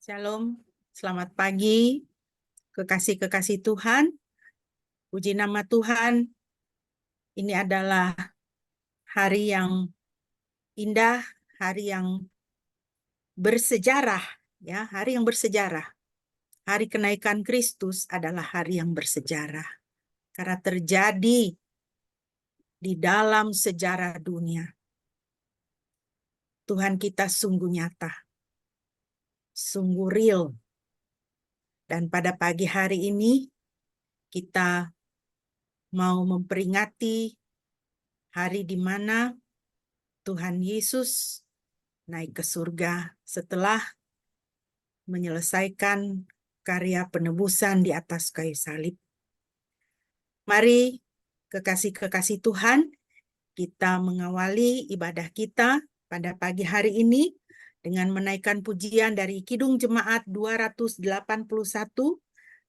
Shalom, selamat pagi, kekasih-kekasih Tuhan. Puji nama Tuhan, ini adalah hari yang indah, hari yang bersejarah, ya, hari yang bersejarah. Hari kenaikan Kristus adalah hari yang bersejarah, karena terjadi di dalam sejarah dunia. Tuhan kita sungguh nyata, sungguh real. Dan pada pagi hari ini, kita mau memperingati hari di mana Tuhan Yesus naik ke surga setelah menyelesaikan karya penebusan di atas kayu salib. Mari kekasih-kekasih Tuhan, kita mengawali ibadah kita pada pagi hari ini dengan menaikkan pujian dari Kidung Jemaat 281,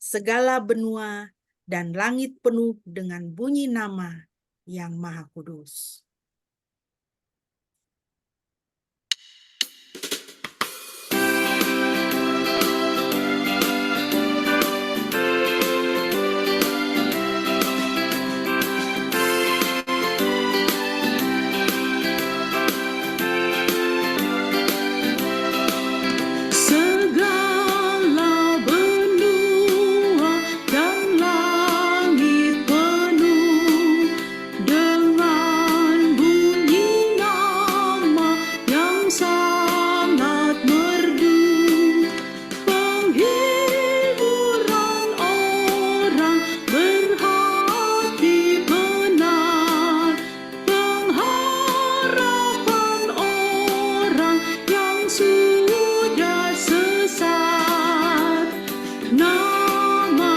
segala benua dan langit penuh dengan bunyi nama yang Maha Kudus. Segala benua dan langit penuh dengan bunyi nama yang sangat merdu, penghiburan orang berhati benar, pengharapan orang yang sudah sesat. Nama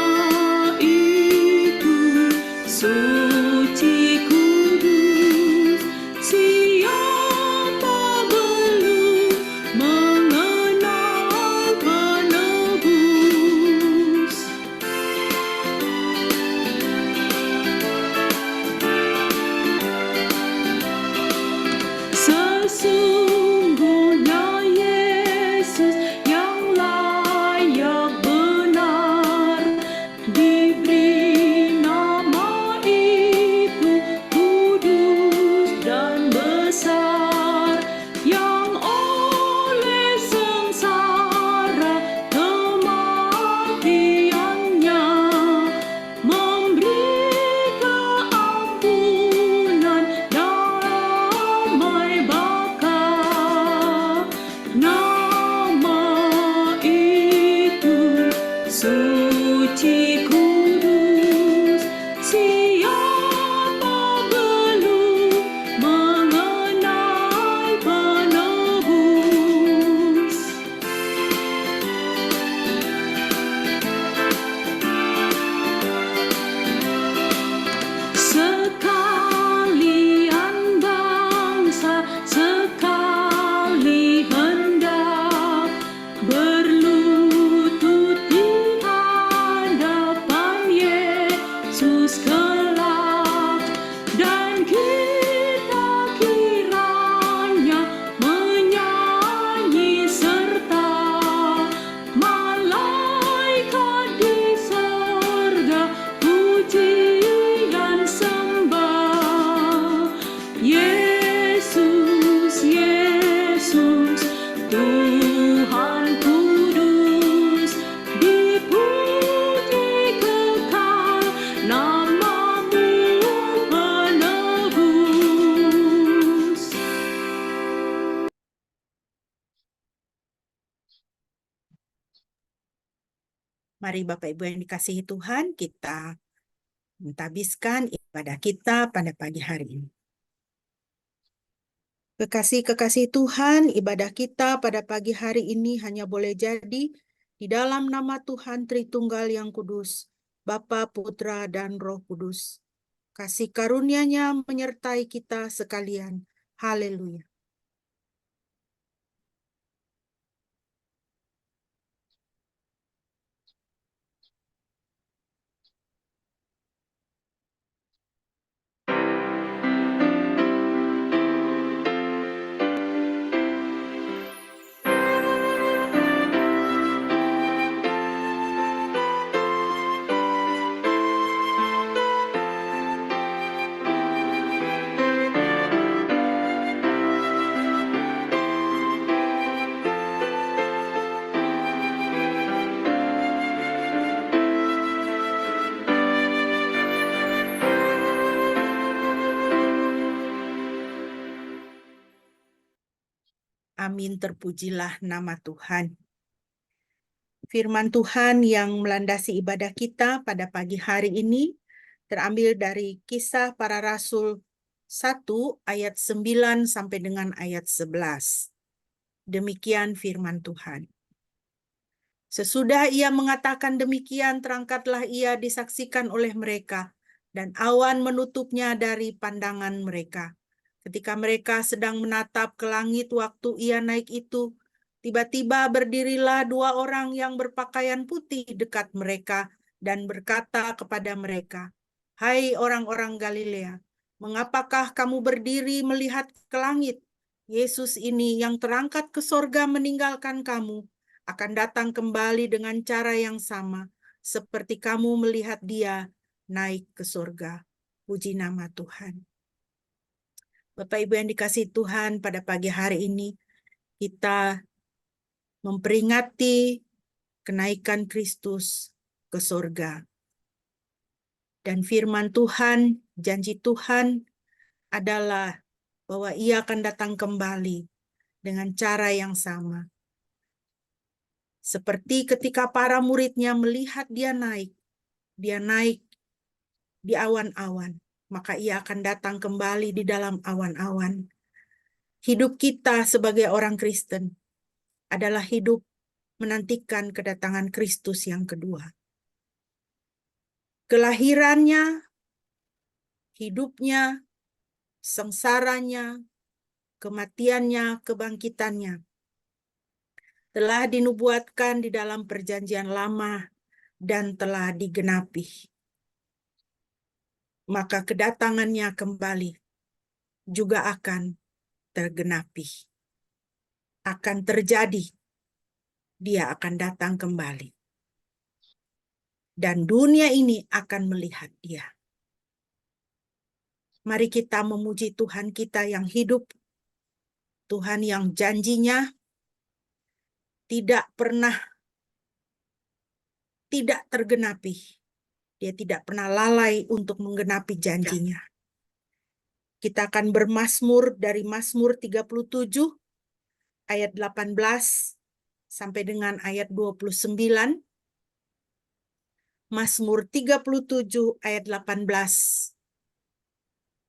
itu suci kudus, siapa belum mengenal penebus. Sesungguhnya Yesus yang layak benar diberi nama itu kudus dan besar, yang oleh sengsara kematiannya memberi keampunan damai baka. Nama itu suci kudus, siapa belum mengenal penebus. Sekalian bangsa, sekali hendak berlutut di hadapan Yesus kelak, dan kita kiranya menyanyi serta malaikat di sorga pujian sembah. Yesus, Yesus, Tuhan kudus, dipuji kekal namamu penebus. Mari Bapak Ibu yang dikasihi Tuhan, kita mentabiskan ibadah kita pada pagi hari ini. Kekasih-kekasih Tuhan, ibadah kita pada pagi hari ini hanya boleh jadi di dalam nama Tuhan Tritunggal yang Kudus, Bapa, Putra, dan Roh Kudus. Kasih karunia-Nya menyertai kita sekalian. Haleluya. Amin, terpujilah nama Tuhan. Firman Tuhan yang melandasi ibadah kita pada pagi hari ini terambil dari Kisah Para Rasul 1 ayat 9 sampai dengan ayat 11. Demikian firman Tuhan. Sesudah ia mengatakan demikian, terangkatlah ia disaksikan oleh mereka, dan awan menutupnya dari pandangan mereka. Ketika mereka sedang menatap ke langit waktu ia naik itu, tiba-tiba berdirilah dua orang yang berpakaian putih dekat mereka dan berkata kepada mereka, "Hai orang-orang Galilea, mengapakah kamu berdiri melihat ke langit? Yesus ini yang terangkat ke sorga meninggalkan kamu, akan datang kembali dengan cara yang sama, seperti kamu melihat dia naik ke sorga." Puji nama Tuhan. Bapak Ibu yang dikasihi Tuhan, pada pagi hari ini kita memperingati kenaikan Kristus ke sorga. Dan firman Tuhan, janji Tuhan adalah bahwa ia akan datang kembali dengan cara yang sama. Seperti ketika para muridnya melihat dia naik di awan-awan, maka ia akan datang kembali di dalam awan-awan. Hidup kita sebagai orang Kristen adalah hidup menantikan kedatangan Kristus yang kedua. Kelahirannya, hidupnya, sengsaranya, kematiannya, kebangkitannya telah dinubuatkan di dalam perjanjian lama dan telah digenapi. Maka kedatangannya kembali juga akan tergenapi. Akan terjadi. Dia akan datang kembali. Dan dunia ini akan melihat dia. Mari kita memuji Tuhan kita yang hidup. Tuhan yang janjinya tidak pernah tidak tergenapi. Dia tidak pernah lalai untuk menggenapi janjinya. Kita akan bermazmur dari Mazmur 37 ayat 18 sampai dengan ayat 29. Mazmur 37 ayat 18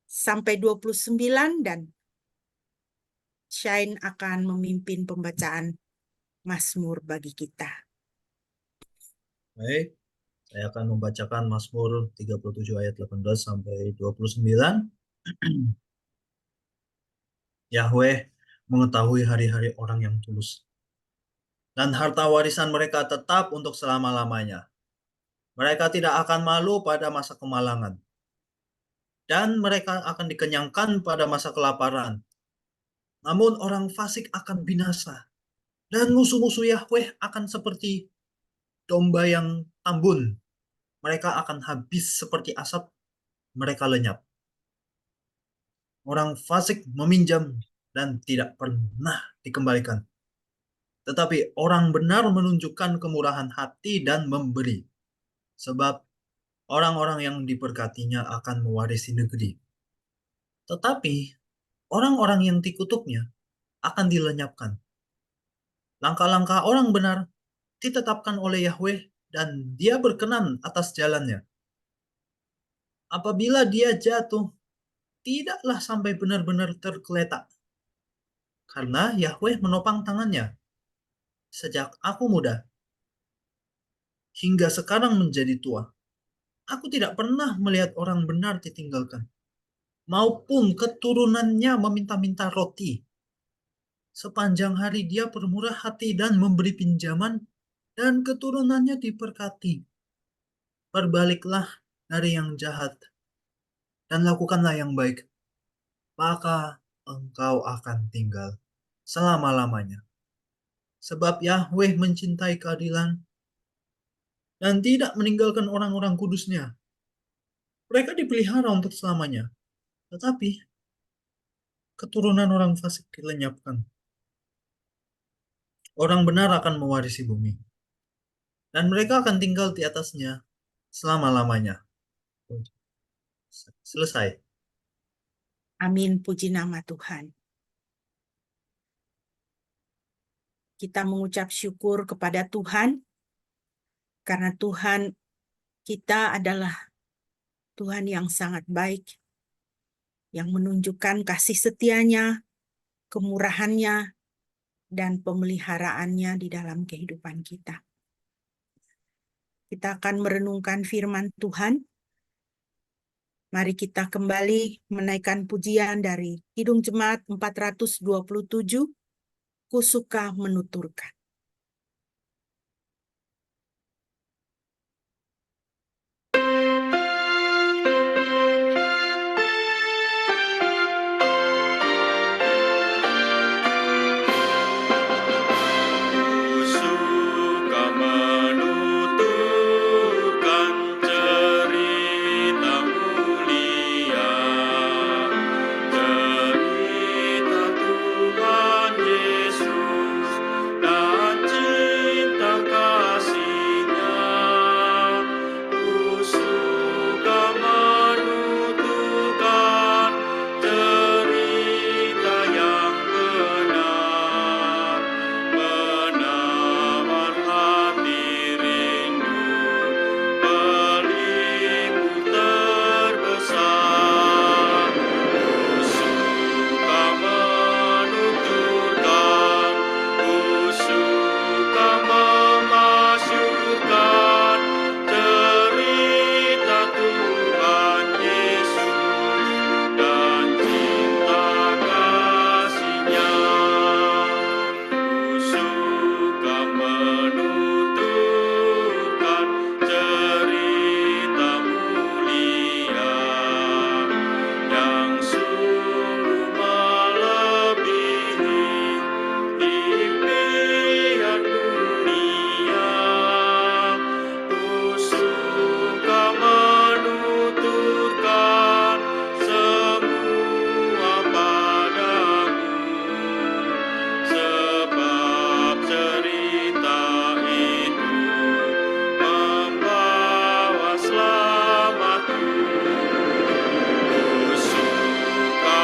sampai 29, dan Shine akan memimpin pembacaan Mazmur bagi kita. Baik, saya akan membacakan Mazmur 37 ayat 18 sampai 29. Yahweh mengetahui hari-hari orang yang tulus, dan harta warisan mereka tetap untuk selama-lamanya. Mereka tidak akan malu pada masa kemalangan, dan mereka akan dikenyangkan pada masa kelaparan. Namun orang fasik akan binasa, dan musuh-musuh Yahweh akan seperti domba yang tambun. Mereka akan habis seperti asap, mereka lenyap. Orang fasik meminjam dan tidak pernah dikembalikan. Tetapi orang benar menunjukkan kemurahan hati dan memberi. Sebab orang-orang yang diberkatinya akan mewarisi negeri. Tetapi orang-orang yang dikutuknya akan dilenyapkan. Langkah-langkah orang benar ditetapkan oleh Yahweh, dan dia berkenan atas jalannya. Apabila dia jatuh, tidaklah sampai benar-benar tergeletak. Karena Yahweh menopang tangannya. Sejak aku muda hingga sekarang menjadi tua, aku tidak pernah melihat orang benar ditinggalkan, maupun keturunannya meminta-minta roti. Sepanjang hari dia bermurah hati dan memberi pinjaman, dan keturunannya diberkati. Berbaliklah dari yang jahat, dan lakukanlah yang baik, maka engkau akan tinggal selama-lamanya. Sebab Yahweh mencintai keadilan dan tidak meninggalkan orang-orang kudusnya. Mereka dipelihara untuk selamanya, tetapi keturunan orang fasik dilenyapkan. Orang benar akan mewarisi bumi, dan mereka akan tinggal di atasnya selama-lamanya. Selesai. Amin, puji nama Tuhan. Kita mengucap syukur kepada Tuhan, karena Tuhan kita adalah Tuhan yang sangat baik, yang menunjukkan kasih setianya, kemurahannya, dan pemeliharaannya di dalam kehidupan kita. Kita akan merenungkan firman Tuhan. Mari kita kembali menaikkan pujian dari Kidung Jemaat 427, Ku suka menuturkan. Ku suka menuturkan cerita mulia, cerita Tuhan Yesus dan cinta kasih-Nya. Ku suka menuturkan cerita yang benar, menawar hati rindu, pelipur terbesar. Ku suka menuturkan, ku suka memasyurkan cerita Tuhan Yesus dan cinta kasih-Nya. Ku suka menuturkan cerita mulia yang sungguh melebihi impian dunia. Ku suka menuturkan semua padamu, sebab cerita itu membawa selamatku. Ku suka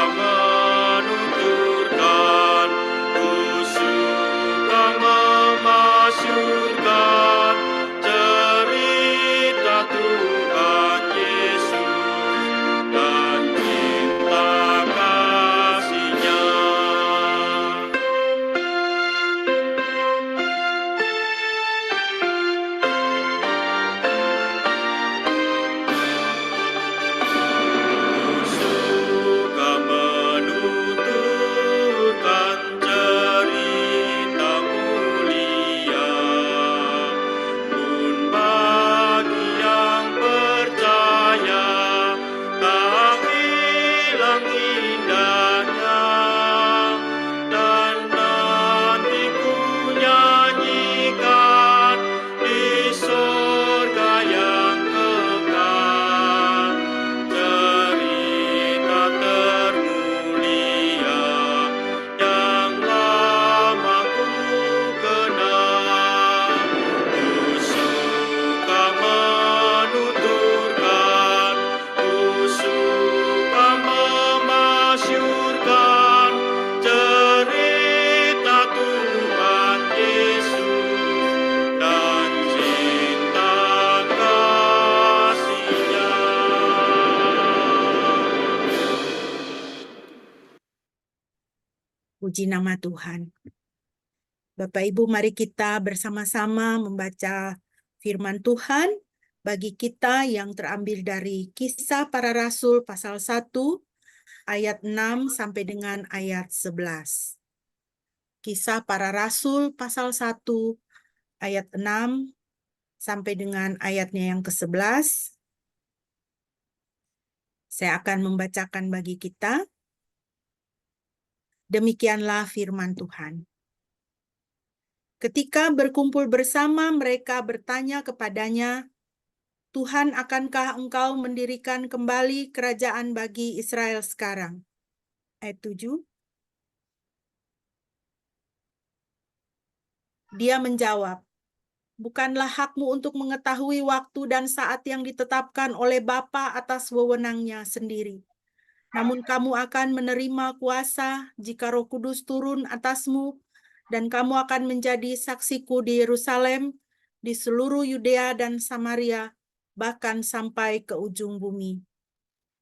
menuturkan, ku suka memasyurkan cerita Tuhan Yesus dan cinta kasih-Nya. Ku suka menuturkan cerita mulia, pun bagi yang percaya tak hilang indahnya, dan nanti ku nyanyikan di sorga yang kekal cerita termulia yang lama ku kenal. Ku suka menuturkan, ku suka memasyurkan cerita Tuhan Yesus dan cinta kasih-Nya. Puji nama Tuhan. Bapak Ibu, mari kita bersama-sama membaca firman Tuhan bagi kita yang terambil dari Kisah Para Rasul pasal 1 ayat 6 sampai dengan ayat 11. Kisah Para Rasul pasal 1 ayat 6 sampai dengan ayatnya yang ke-11. Saya akan membacakan bagi kita. Demikianlah firman Tuhan. Ketika berkumpul bersama, mereka bertanya kepadanya, Tuhan, akankah engkau mendirikan kembali kerajaan bagi Israel sekarang? Ayat 7. Dia menjawab, bukanlah hakmu untuk mengetahui waktu dan saat yang ditetapkan oleh Bapa atas wewenangnya sendiri. Namun kamu akan menerima kuasa jika Roh Kudus turun atasmu, dan kamu akan menjadi saksiku di Yerusalem, di seluruh Yudea dan Samaria, bahkan sampai ke ujung bumi."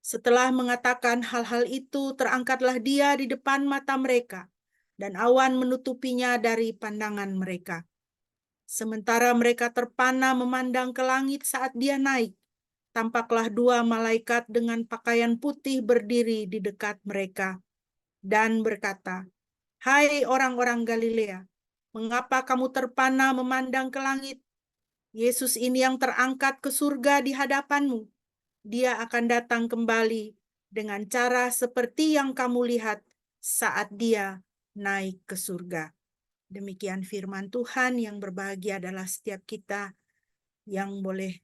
Setelah mengatakan hal-hal itu, terangkatlah dia di depan mata mereka, dan awan menutupinya dari pandangan mereka. Sementara mereka terpana memandang ke langit saat dia naik, tampaklah dua malaikat dengan pakaian putih berdiri di dekat mereka dan berkata, "Hai orang-orang Galilea, mengapa kamu terpana memandang ke langit? Yesus ini yang terangkat ke surga di hadapanmu. Dia akan datang kembali dengan cara seperti yang kamu lihat saat dia naik ke surga." Demikian firman Tuhan. Yang berbahagia adalah setiap kita yang boleh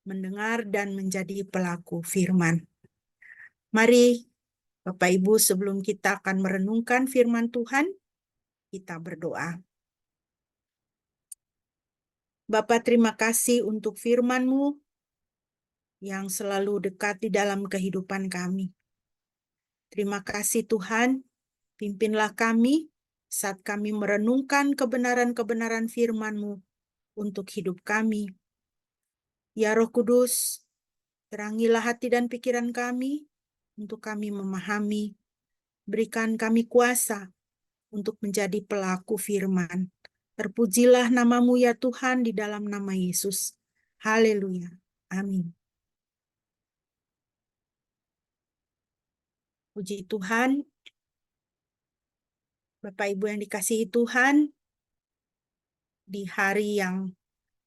mendengar dan menjadi pelaku firman. Mari Bapak Ibu, sebelum kita akan merenungkan firman Tuhan, kita berdoa. Bapa, terima kasih untuk firman-Mu yang selalu dekat di dalam kehidupan kami. Terima kasih Tuhan, pimpinlah kami saat kami merenungkan kebenaran-kebenaran firman-Mu untuk hidup kami. Ya Roh Kudus, terangilah hati dan pikiran kami untuk kami memahami. Berikan kami kuasa untuk menjadi pelaku firman. Terpujilah nama-Mu ya Tuhan, di dalam nama Yesus. Haleluya. Amin. Puji Tuhan. Bapak Ibu yang dikasihi Tuhan, di hari yang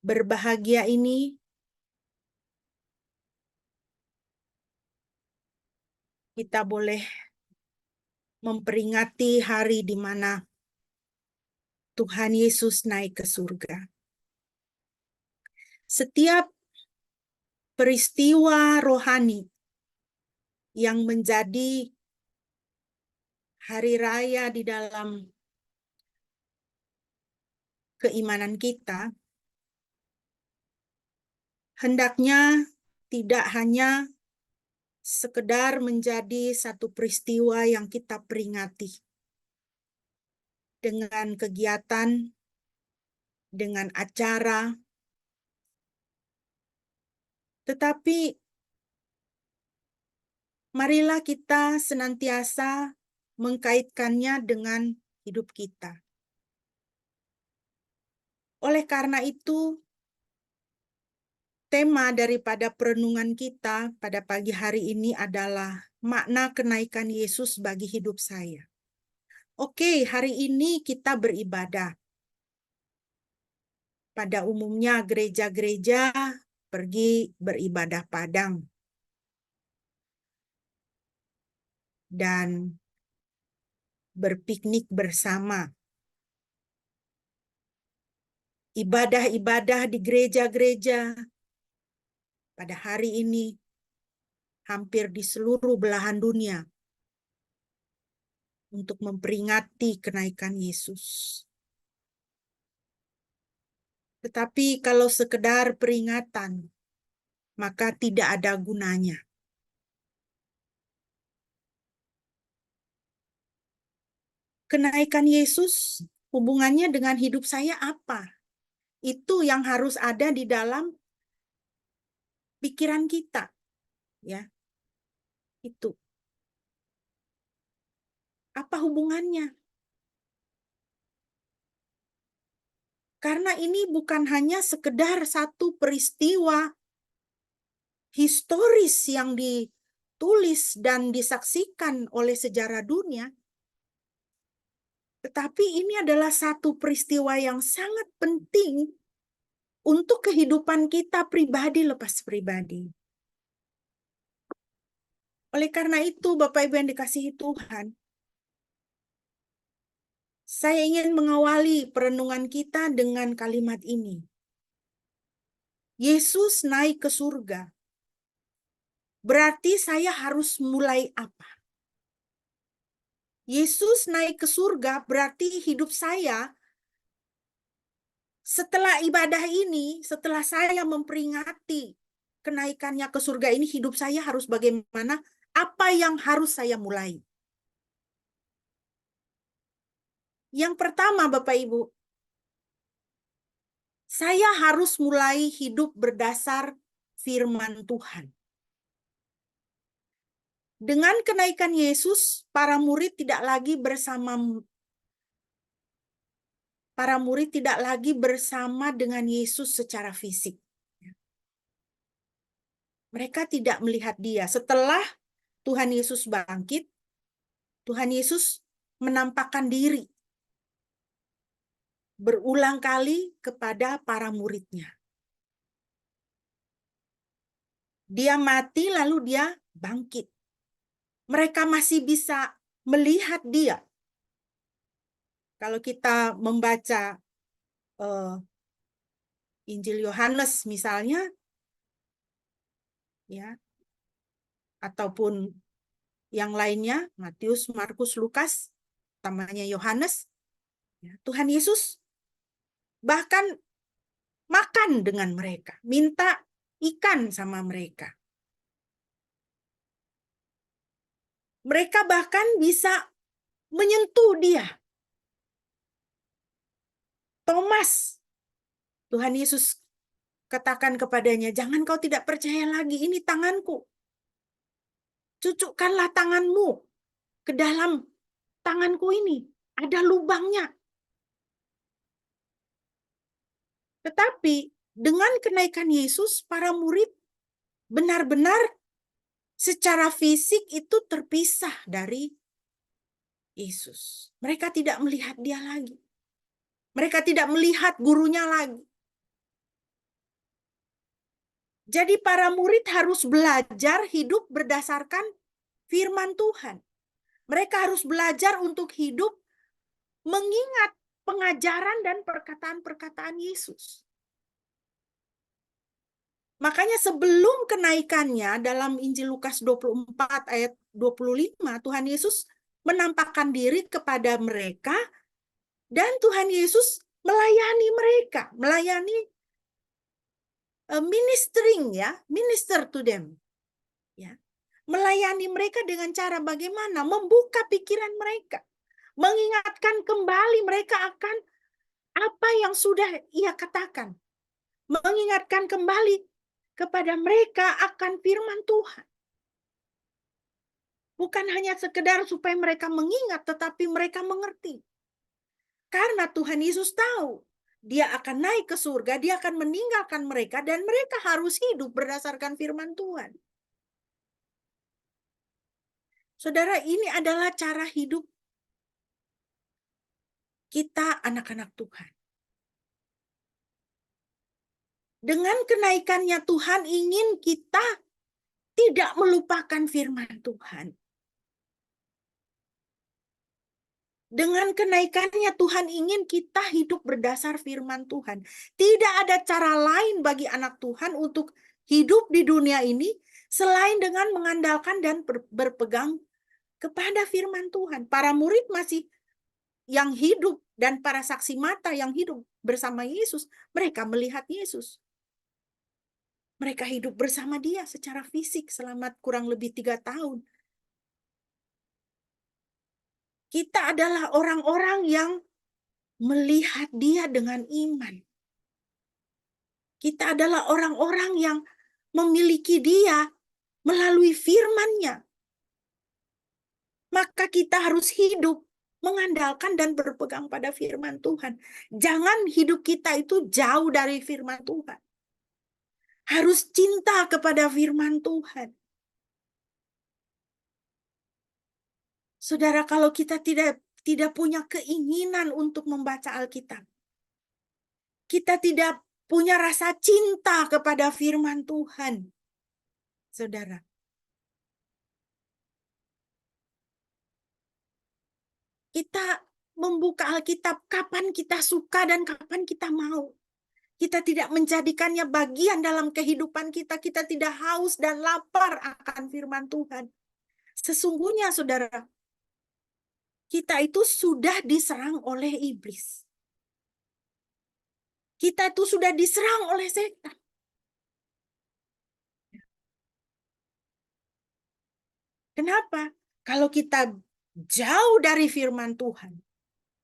berbahagia ini, kita boleh memperingati hari di mana Tuhan Yesus naik ke surga. Setiap peristiwa rohani yang menjadi hari raya di dalam keimanan kita, hendaknya tidak hanya sekedar menjadi satu peristiwa yang kita peringati dengan kegiatan, dengan acara, tetapi marilah kita senantiasa mengkaitkannya dengan hidup kita. Oleh karena itu, tema daripada perenungan kita pada pagi hari ini adalah makna kenaikan Yesus bagi hidup saya. Oke, hari ini kita beribadah. Pada umumnya gereja-gereja pergi beribadah padang. Dan berpiknik bersama. Ibadah-ibadah di gereja-gereja pada hari ini hampir di seluruh belahan dunia untuk memperingati kenaikan Yesus. Tetapi kalau sekedar peringatan, maka tidak ada gunanya. Kenaikan Yesus hubungannya dengan hidup saya apa? Itu yang harus ada di dalam pikiran kita. Ya. Itu. Apa hubungannya? Karena ini bukan hanya sekedar satu peristiwa historis yang ditulis dan disaksikan oleh sejarah dunia, tetapi ini adalah satu peristiwa yang sangat penting untuk kehidupan kita pribadi lepas pribadi. Oleh karena itu, Bapak Ibu yang dikasihi Tuhan, saya ingin mengawali perenungan kita dengan kalimat ini. Yesus naik ke surga. Berarti saya harus mulai apa? Yesus naik ke surga berarti hidup saya setelah ibadah ini, setelah saya memperingati kenaikannya ke surga ini, hidup saya harus bagaimana? Apa yang harus saya mulai? Yang pertama, Bapak Ibu, saya harus mulai hidup berdasar firman Tuhan. Dengan kenaikan Yesus, para murid tidak bersama dengan Yesus secara fisik. Mereka tidak melihat dia. Setelah Tuhan Yesus bangkit, Tuhan Yesus menampakkan diri berulang kali kepada para muridnya. Dia mati lalu dia bangkit. Mereka masih bisa melihat dia. Kalau kita membaca Injil Yohanes misalnya, ya, ataupun yang lainnya, Matius, Markus, Lukas, utamanya Yohanes, ya, Tuhan Yesus bahkan makan dengan mereka, minta ikan sama mereka. Mereka bahkan bisa menyentuh dia. Thomas, Tuhan Yesus katakan kepadanya, jangan kau tidak percaya lagi, ini tanganku. Cucukkanlah tanganmu ke dalam tanganku ini. Ada lubangnya. Tetapi dengan kenaikan Yesus, para murid benar-benar secara fisik itu terpisah dari Yesus. Mereka tidak melihat dia lagi. Mereka tidak melihat gurunya lagi. Jadi para murid harus belajar hidup berdasarkan firman Tuhan. Mereka harus belajar untuk hidup mengingat pengajaran dan perkataan-perkataan Yesus. Makanya sebelum kenaikannya dalam Injil Lukas 24 ayat 25, Tuhan Yesus menampakkan diri kepada mereka dan Tuhan Yesus melayani mereka, melayani ministering, ya, minister to them. Ya. Melayani mereka dengan cara bagaimana? Membuka pikiran mereka, mengingatkan kembali mereka akan apa yang sudah ia katakan, mengingatkan kembali kepada mereka akan firman Tuhan. Bukan hanya sekedar supaya mereka mengingat, tetapi mereka mengerti. Karena Tuhan Yesus tahu, dia akan naik ke surga, dia akan meninggalkan mereka, dan mereka harus hidup berdasarkan firman Tuhan. Saudara, ini adalah cara hidup kita anak-anak Tuhan. Dengan kenaikannya Tuhan ingin kita tidak melupakan firman Tuhan. Dengan kenaikannya Tuhan ingin kita hidup berdasar firman Tuhan. Tidak ada cara lain bagi anak Tuhan untuk hidup di dunia ini selain dengan mengandalkan dan berpegang kepada firman Tuhan. Para murid masih yang hidup dan para saksi mata yang hidup bersama Yesus, mereka melihat Yesus. Mereka hidup bersama dia secara fisik selama kurang lebih 3 tahun. Kita adalah orang-orang yang melihat dia dengan iman. Kita adalah orang-orang yang memiliki dia melalui firman-Nya. Maka kita harus hidup mengandalkan dan berpegang pada firman Tuhan. Jangan hidup kita itu jauh dari firman Tuhan. Harus cinta kepada firman Tuhan. Saudara, kalau kita tidak punya keinginan untuk membaca Alkitab, kita tidak punya rasa cinta kepada firman Tuhan, saudara, kita membuka Alkitab kapan kita suka dan kapan kita mau. Kita tidak menjadikannya bagian dalam kehidupan kita. Kita tidak haus dan lapar akan firman Tuhan. Sesungguhnya, saudara, kita itu sudah diserang oleh iblis. Kita itu sudah diserang oleh setan. Kenapa? Kalau kita jauh dari firman Tuhan,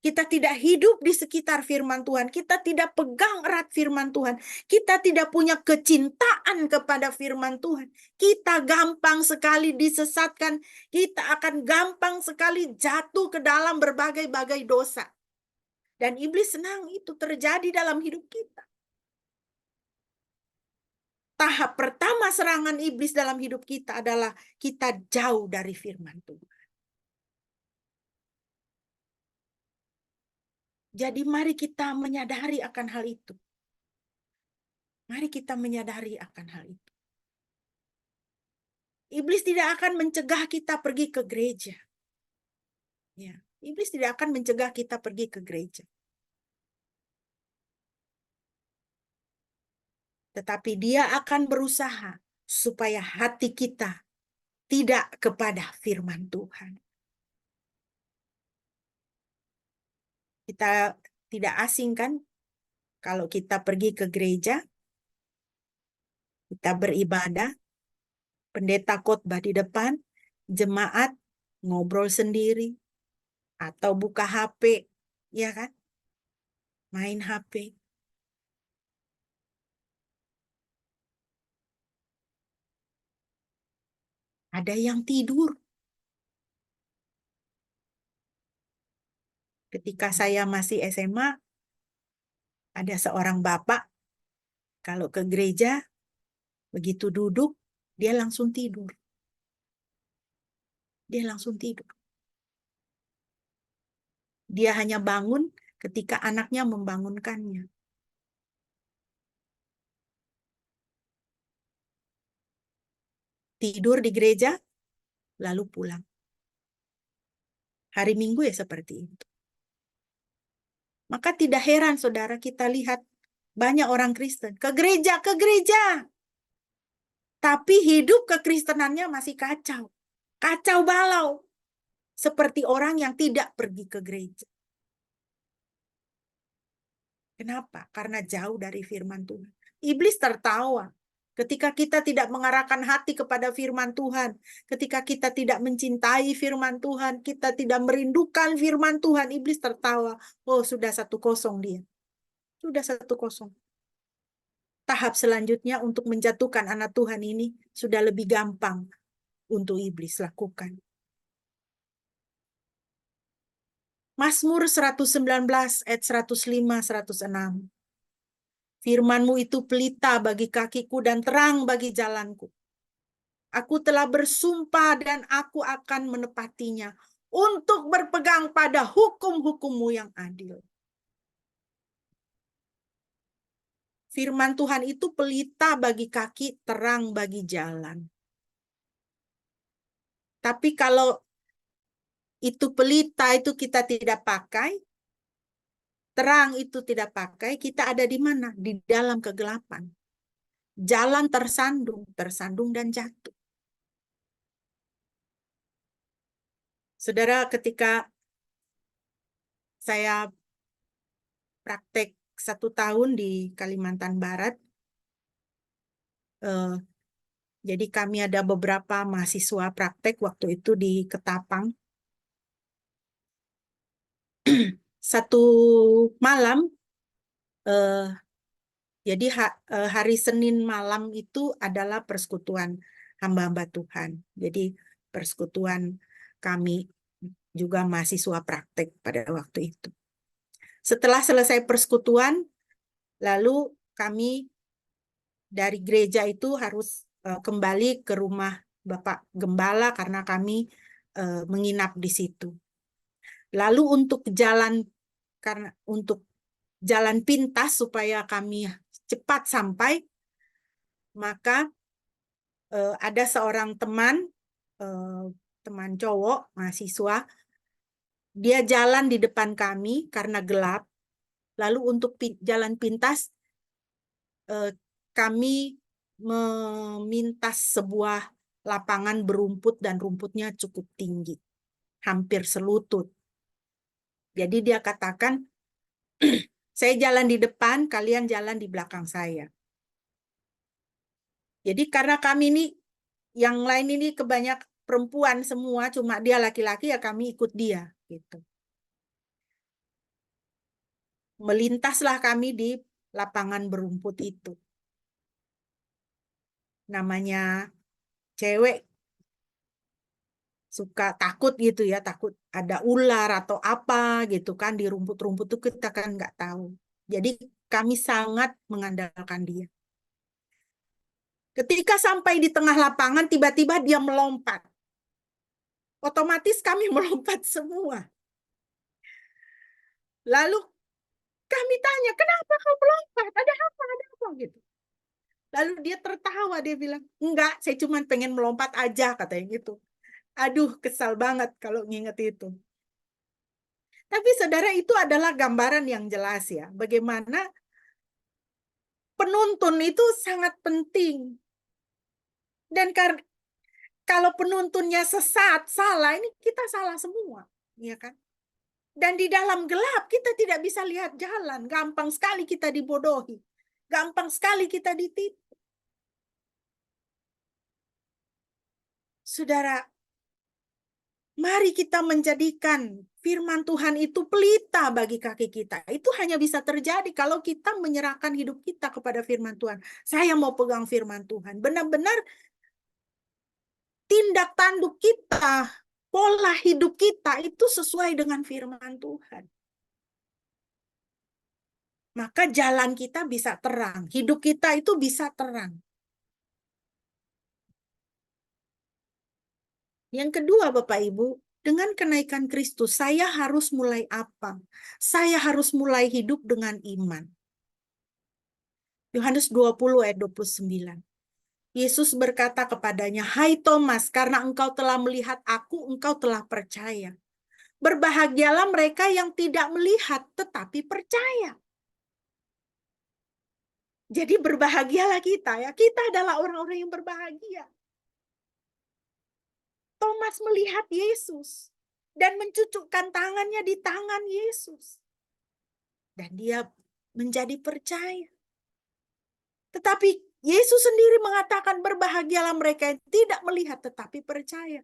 Kita tidak hidup di sekitar firman Tuhan. Kita tidak pegang erat firman Tuhan. Kita tidak punya kecintaan kepada firman Tuhan. Kita gampang sekali disesatkan. Kita akan gampang sekali jatuh ke dalam berbagai-bagai dosa. Dan iblis senang itu terjadi dalam hidup kita. Tahap pertama serangan iblis dalam hidup kita adalah kita jauh dari firman Tuhan. Jadi mari kita menyadari akan hal itu. Mari kita menyadari akan hal itu. Iblis tidak akan mencegah kita pergi ke gereja. Ya, iblis tidak akan mencegah kita pergi ke gereja. Tetapi dia akan berusaha supaya hati kita tidak kepada firman Tuhan. Kita tidak asing kan kalau kita pergi ke gereja, kita beribadah, pendeta khotbah di depan, jemaat ngobrol sendiri, atau buka HP, ya kan? Main HP. Ada yang tidur. Ketika saya masih SMA, ada seorang bapak, kalau ke gereja, begitu duduk, dia langsung tidur. Dia langsung tidur. Dia hanya bangun ketika anaknya membangunkannya. Tidur di gereja, lalu pulang. Hari Minggu ya seperti itu. Maka tidak heran saudara kita lihat banyak orang Kristen ke gereja. Tapi hidup kekristenannya masih kacau. Kacau balau. Seperti orang yang tidak pergi ke gereja. Kenapa? Karena jauh dari firman Tuhan. Iblis tertawa. Ketika kita tidak mengarahkan hati kepada firman Tuhan, ketika kita tidak mencintai firman Tuhan, kita tidak merindukan firman Tuhan, iblis tertawa. Oh, sudah 1-0 dia. Sudah 1-0. Tahap selanjutnya untuk menjatuhkan anak Tuhan ini sudah lebih gampang untuk iblis lakukan. Mazmur 119 ayat 105-106. Firman-Mu itu pelita bagi kakiku dan terang bagi jalanku. Aku telah bersumpah dan aku akan menepatinya untuk berpegang pada hukum-hukum-Mu yang adil. Firman Tuhan itu pelita bagi kaki, terang bagi jalan. Tapi kalau itu pelita itu kita tidak pakai, terang itu tidak pakai, kita ada di mana? Di dalam kegelapan. Jalan tersandung dan jatuh. Saudara, ketika saya praktek 1 tahun di Kalimantan Barat, jadi kami ada beberapa mahasiswa praktek waktu itu di Ketapang. Satu malam, jadi hari Senin malam itu adalah persekutuan hamba-hamba Tuhan. Jadi persekutuan kami juga mahasiswa praktek pada waktu itu. Setelah selesai persekutuan, lalu kami dari gereja itu harus kembali ke rumah Bapak Gembala karena kami menginap di situ. Lalu untuk jalan pintas supaya kami cepat sampai, maka ada seorang teman cowok mahasiswa, dia jalan di depan kami karena gelap. Lalu untuk jalan pintas, kami memintas sebuah lapangan berumput dan rumputnya cukup tinggi, hampir selutut. Jadi dia katakan, saya jalan di depan, kalian jalan di belakang saya. Jadi karena kami ini, yang lain ini kebanyakan perempuan semua, cuma dia laki-laki, ya kami ikut dia. Gitu. Melintaslah kami di lapangan berumput itu. Namanya cewek suka takut gitu ya, takut ada ular atau apa gitu kan di rumput-rumput itu kita kan nggak tahu. Jadi kami sangat mengandalkan dia. Ketika sampai di tengah lapangan, tiba-tiba dia melompat. Otomatis kami melompat semua. Lalu kami tanya, kenapa kau melompat? Ada apa? Ada apa? Gitu. Lalu dia tertawa, dia bilang, enggak, saya cuma pengen melompat aja, katanya gitu. Aduh, kesal banget kalau nginget itu. Tapi saudara, itu adalah gambaran yang jelas ya, bagaimana penuntun itu sangat penting. Dan kalau penuntunnya sesat, salah, ini kita salah semua, ya kan? Dan di dalam gelap kita tidak bisa lihat jalan, gampang sekali kita dibodohi, gampang sekali kita ditipu. Saudara, mari kita menjadikan firman Tuhan itu pelita bagi kaki kita. Itu hanya bisa terjadi kalau kita menyerahkan hidup kita kepada firman Tuhan. Saya mau pegang firman Tuhan. Benar-benar tindak tanduk kita, pola hidup kita itu sesuai dengan firman Tuhan. Maka jalan kita bisa terang, hidup kita itu bisa terang. Yang kedua, Bapak Ibu, dengan kenaikan Kristus, saya harus mulai apa? Saya harus mulai hidup dengan iman. Yohanes 20 ayat 29. Yesus berkata kepadanya, "Hai Thomas, karena engkau telah melihat aku, engkau telah percaya. Berbahagialah mereka yang tidak melihat tetapi percaya." Jadi berbahagialah kita ya. Kita adalah orang-orang yang berbahagia. Thomas melihat Yesus dan mencucukkan tangannya di tangan Yesus. Dan dia menjadi percaya. Tetapi Yesus sendiri mengatakan berbahagialah mereka yang tidak melihat tetapi percaya.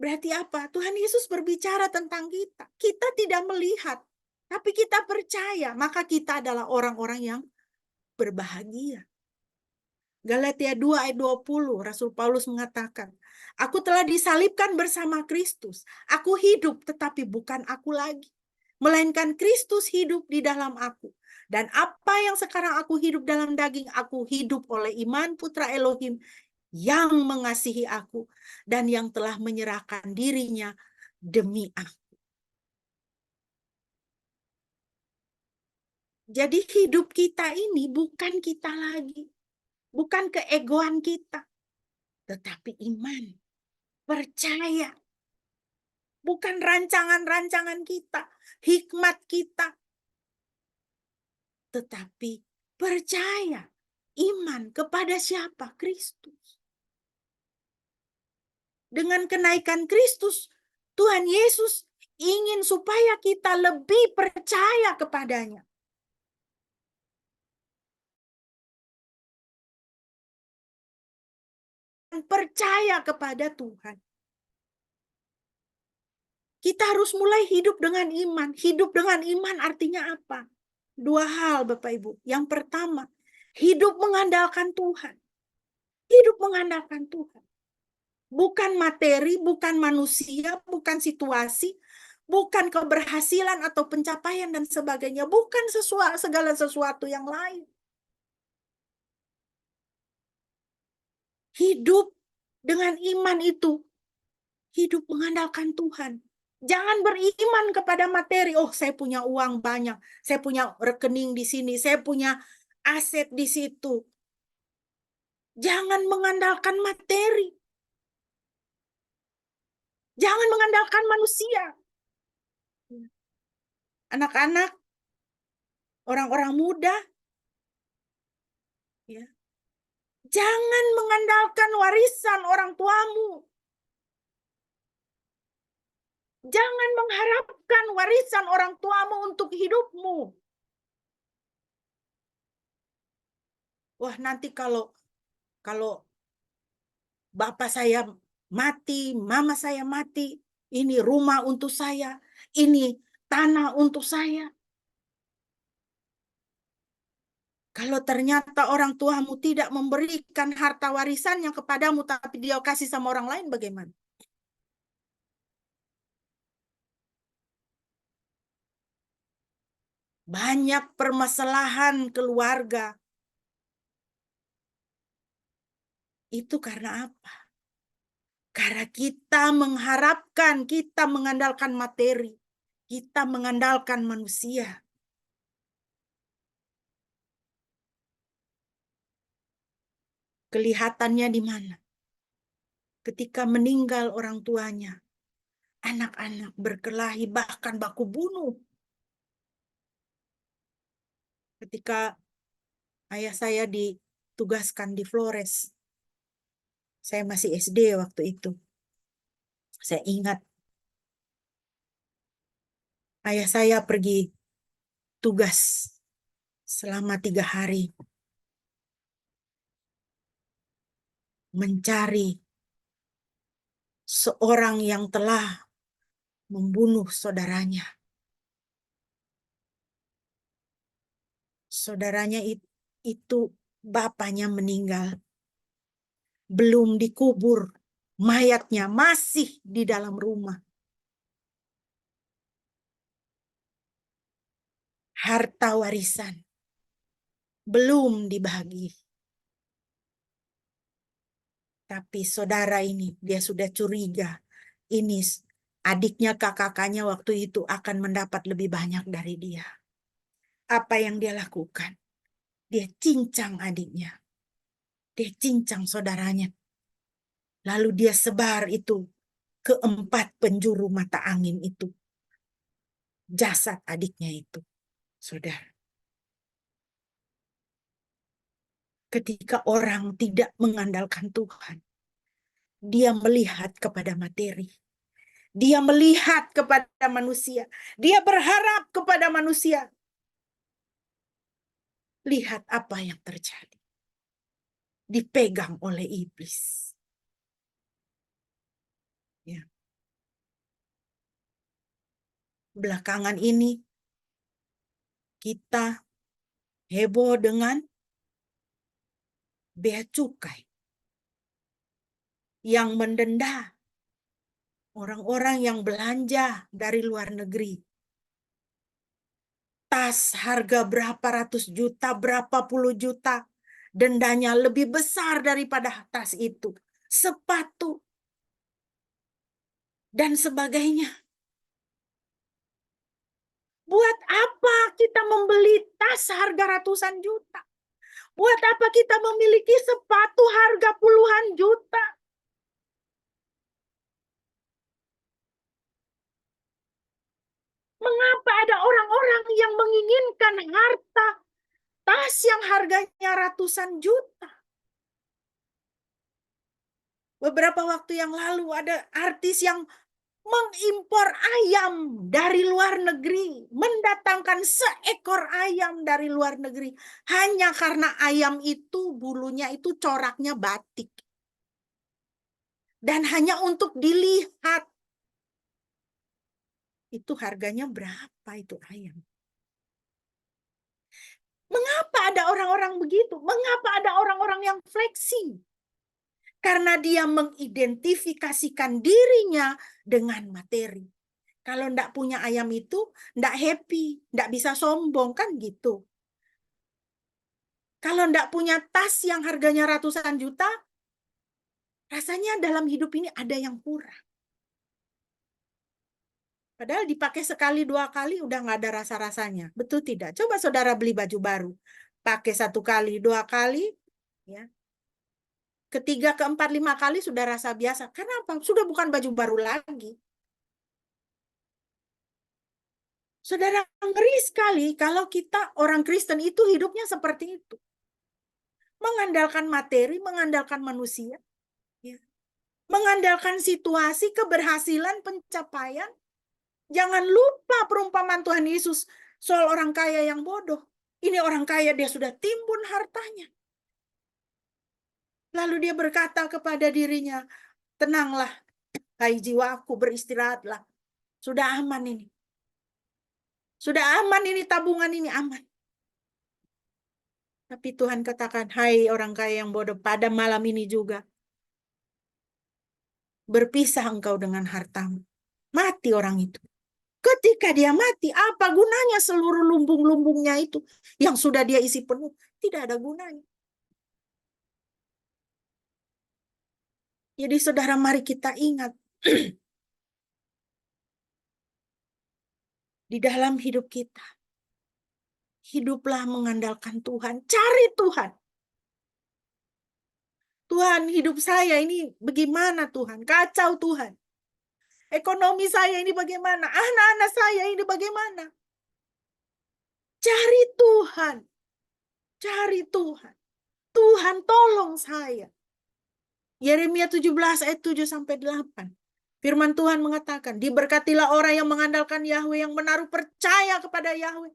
Berarti apa? Tuhan Yesus berbicara tentang kita. Kita tidak melihat, tapi kita percaya. Maka kita adalah orang-orang yang berbahagia. Galatia 2 ayat 20, Rasul Paulus mengatakan, "Aku telah disalibkan bersama Kristus. Aku hidup, tetapi bukan aku lagi. Melainkan Kristus hidup di dalam aku. Dan apa yang sekarang aku hidup dalam daging, aku hidup oleh iman Putra Elohim yang mengasihi aku dan yang telah menyerahkan dirinya demi aku." Jadi hidup kita ini bukan kita lagi. Bukan keegoan kita, tetapi iman, percaya. Bukan rancangan-rancangan kita, hikmat kita, tetapi percaya, iman kepada siapa? Kristus. Dengan kenaikan Kristus, Tuhan Yesus ingin supaya kita lebih percaya kepadanya. Percaya kepada Tuhan. Kita harus mulai hidup dengan iman. Hidup dengan iman artinya apa? Dua hal, Bapak Ibu. Yang pertama, hidup mengandalkan Tuhan. Hidup mengandalkan Tuhan. Bukan materi, bukan manusia, bukan situasi, bukan keberhasilan atau pencapaian dan sebagainya. Bukan segala sesuatu yang lain. Hidup dengan iman itu, hidup mengandalkan Tuhan. Jangan beriman kepada materi. Oh, saya punya uang banyak, saya punya rekening di sini, saya punya aset di situ. Jangan mengandalkan materi. Jangan mengandalkan manusia. Anak-anak, orang-orang muda, ya. Jangan mengandalkan warisan orang tuamu. Jangan mengharapkan warisan orang tuamu untuk hidupmu. Wah, nanti kalau bapak saya mati, mama saya mati, ini rumah untuk saya, ini tanah untuk saya. Kalau ternyata orang tuamu tidak memberikan harta warisannya kepadamu, tapi dia kasih sama orang lain, bagaimana? Banyak permasalahan keluarga. Itu karena apa? Karena kita mengharapkan, kita mengandalkan materi. Kita mengandalkan manusia. Kelihatannya di mana? Ketika meninggal orang tuanya, anak-anak berkelahi, bahkan baku bunuh. Ketika ayah saya ditugaskan di Flores, saya masih SD waktu itu. Saya ingat ayah saya pergi tugas selama 3 hari mencari seorang yang telah membunuh saudaranya. Saudaranya itu bapaknya meninggal. Belum dikubur. Mayatnya masih di dalam rumah. Harta warisan belum dibagi. Tapi saudara ini, dia sudah curiga. Ini adiknya, kakaknya waktu itu akan mendapat lebih banyak dari dia. Apa yang dia lakukan? Dia cincang adiknya. Dia cincang saudaranya. Lalu dia sebar itu ke 4 penjuru mata angin itu. Jasad adiknya itu. Saudara. Ketika orang tidak mengandalkan Tuhan, dia melihat kepada materi. Dia melihat kepada manusia. Dia berharap kepada manusia. Lihat apa yang terjadi. Dipegang oleh iblis. Ya. Belakangan ini kita heboh dengan bea cukai yang mendenda orang-orang yang belanja dari luar negeri. Tas harga berapa ratus juta, berapa puluh juta, dendanya lebih besar daripada tas itu. Sepatu dan sebagainya. Buat apa kita membeli tas harga ratusan juta? Buat apa kita memiliki sepatu harga puluhan juta? Mengapa ada orang-orang yang menginginkan harta tas yang harganya ratusan juta? Beberapa waktu yang lalu ada artis yang mengimpor ayam dari luar negeri, mendatangkan seekor ayam dari luar negeri hanya karena ayam itu bulunya itu coraknya batik. Dan hanya untuk dilihat. Itu harganya berapa itu ayam? Mengapa ada orang-orang begitu? Mengapa ada orang-orang yang flexing? Karena dia mengidentifikasikan dirinya dengan materi. Kalau ndak punya ayam itu, ndak happy, ndak bisa sombong, kan gitu. Kalau ndak punya tas yang harganya ratusan juta, rasanya dalam hidup ini ada yang kurang. Padahal dipakai sekali, 2 kali udah nggak ada rasa-rasanya. Betul tidak? Coba saudara beli baju baru. Pakai 1 kali, 2 kali, ya. Ketiga, keempat, 5 kali sudah rasa biasa. Kenapa? Sudah bukan baju baru lagi. Saudara, ngeri sekali kalau kita orang Kristen itu hidupnya seperti itu. Mengandalkan materi, mengandalkan manusia. Ya. Mengandalkan situasi, keberhasilan, pencapaian. Jangan lupa perumpamaan Tuhan Yesus soal orang kaya yang bodoh. Ini orang kaya, dia sudah timbun hartanya. Lalu dia berkata kepada dirinya, tenanglah, hai jiwaku, beristirahatlah. Sudah aman ini. Sudah aman ini, tabungan ini aman. Tapi Tuhan katakan, hai orang kaya yang bodoh, pada malam ini juga berpisah engkau dengan hartamu. Mati orang itu. Ketika dia mati, apa gunanya seluruh lumbung-lumbungnya itu yang sudah dia isi penuh? Tidak ada gunanya. Jadi saudara, mari kita ingat di dalam hidup kita, hiduplah mengandalkan Tuhan, cari Tuhan. Tuhan, hidup saya ini bagaimana Tuhan? Kacau Tuhan. Ekonomi saya ini bagaimana? Anak-anak saya ini bagaimana? Cari Tuhan. Cari Tuhan. Tuhan tolong saya. Yeremia 17 ayat 7-8. Firman Tuhan mengatakan, diberkatilah orang yang mengandalkan Yahweh, yang menaruh percaya kepada Yahweh.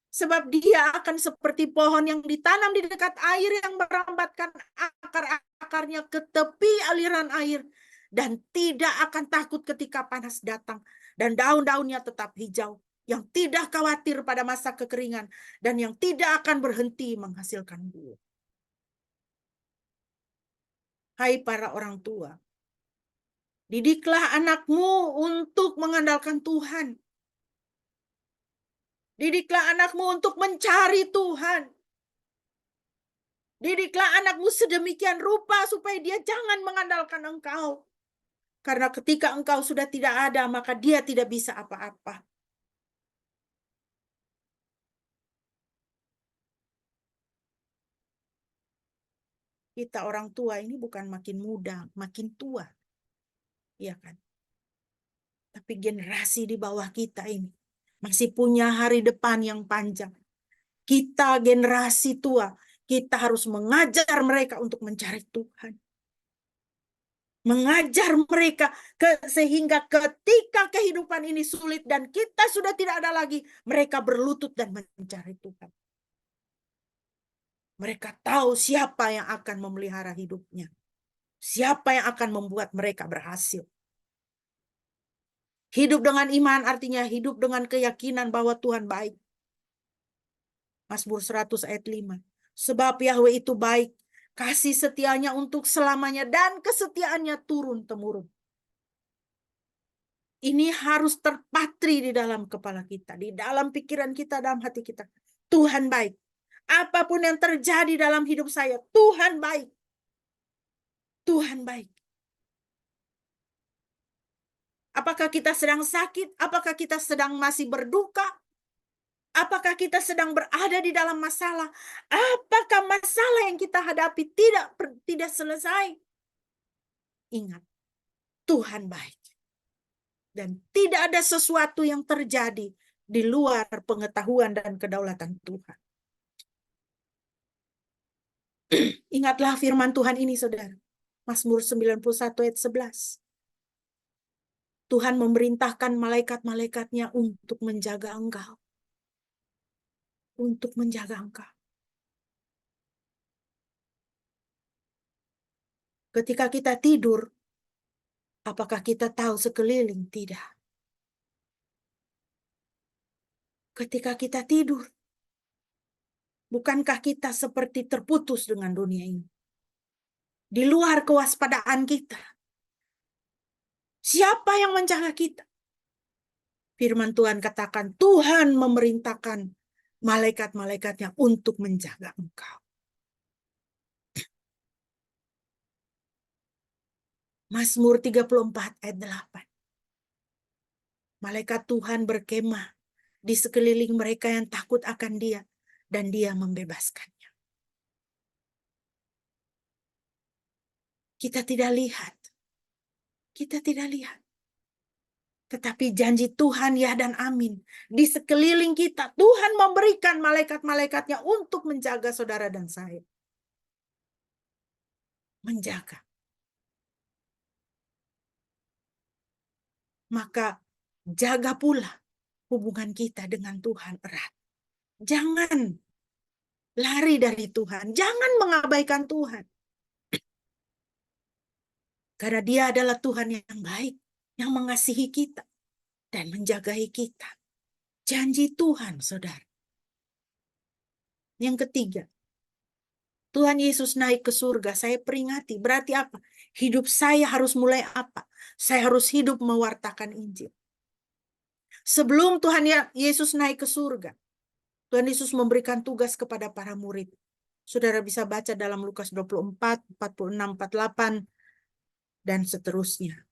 Sebab dia akan seperti pohon yang ditanam di dekat air, yang merambatkan akar-akarnya ke tepi aliran air, dan tidak akan takut ketika panas datang, dan daun-daunnya tetap hijau, yang tidak khawatir pada masa kekeringan, dan yang tidak akan berhenti menghasilkan buah. Hai para orang tua, didiklah anakmu untuk mengandalkan Tuhan. Didiklah anakmu untuk mencari Tuhan. Didiklah anakmu sedemikian rupa supaya dia jangan mengandalkan engkau. Karena ketika engkau sudah tidak ada, maka dia tidak bisa apa-apa. Kita orang tua ini bukan makin muda, makin tua. Iya kan? Tapi generasi di bawah kita ini masih punya hari depan yang panjang. Kita generasi tua, kita harus mengajar mereka untuk mencari Tuhan. Mengajar mereka sehingga ketika kehidupan ini sulit dan kita sudah tidak ada lagi, mereka berlutut dan mencari Tuhan. Mereka tahu siapa yang akan memelihara hidupnya. Siapa yang akan membuat mereka berhasil. Hidup dengan iman artinya hidup dengan keyakinan bahwa Tuhan baik. Mazmur 100 ayat 5. Sebab Yahweh itu baik, kasih setianya untuk selamanya, dan kesetiaannya turun-temurun. Ini harus terpatri di dalam kepala kita, di dalam pikiran kita, dalam hati kita. Tuhan baik. Apapun yang terjadi dalam hidup saya, Tuhan baik. Tuhan baik. Apakah kita sedang sakit? Apakah kita sedang masih berduka? Apakah kita sedang berada di dalam masalah? Apakah masalah yang kita hadapi tidak selesai? Ingat, Tuhan baik. Dan tidak ada sesuatu yang terjadi di luar pengetahuan dan kedaulatan Tuhan. Ingatlah firman Tuhan ini, saudara. Mazmur 91 ayat 11. Tuhan memerintahkan malaikat-malaikatnya untuk menjaga engkau. Untuk menjaga engkau. Ketika kita tidur, apakah kita tahu sekeliling? Tidak. Ketika kita tidur, bukankah kita seperti terputus dengan dunia ini? Di luar kewaspadaan kita. Siapa yang menjaga kita? Firman Tuhan katakan, Tuhan memerintahkan malaikat-malaikatnya untuk menjaga engkau. Mazmur 34 ayat 8. Malaikat Tuhan berkemah di sekeliling mereka yang takut akan Dia, dan Dia membebaskannya. Kita tidak lihat. Kita tidak lihat. Tetapi janji Tuhan ya dan amin. Di sekeliling kita, Tuhan memberikan malaikat-malaikatnya untuk menjaga saudara dan saya. Menjaga. Maka jaga pula hubungan kita dengan Tuhan erat. Jangan lari dari Tuhan. Jangan mengabaikan Tuhan. Karena Dia adalah Tuhan yang baik, yang mengasihi kita dan menjagai kita. Janji Tuhan, saudara. Yang ketiga, Tuhan Yesus naik ke surga, saya peringati. Berarti apa? Hidup saya harus mulai apa? Saya harus hidup mewartakan Injil. Sebelum Tuhan Yesus naik ke surga, Tuhan Yesus memberikan tugas kepada para murid. Saudara bisa baca dalam Lukas 24, 46, 48, dan seterusnya.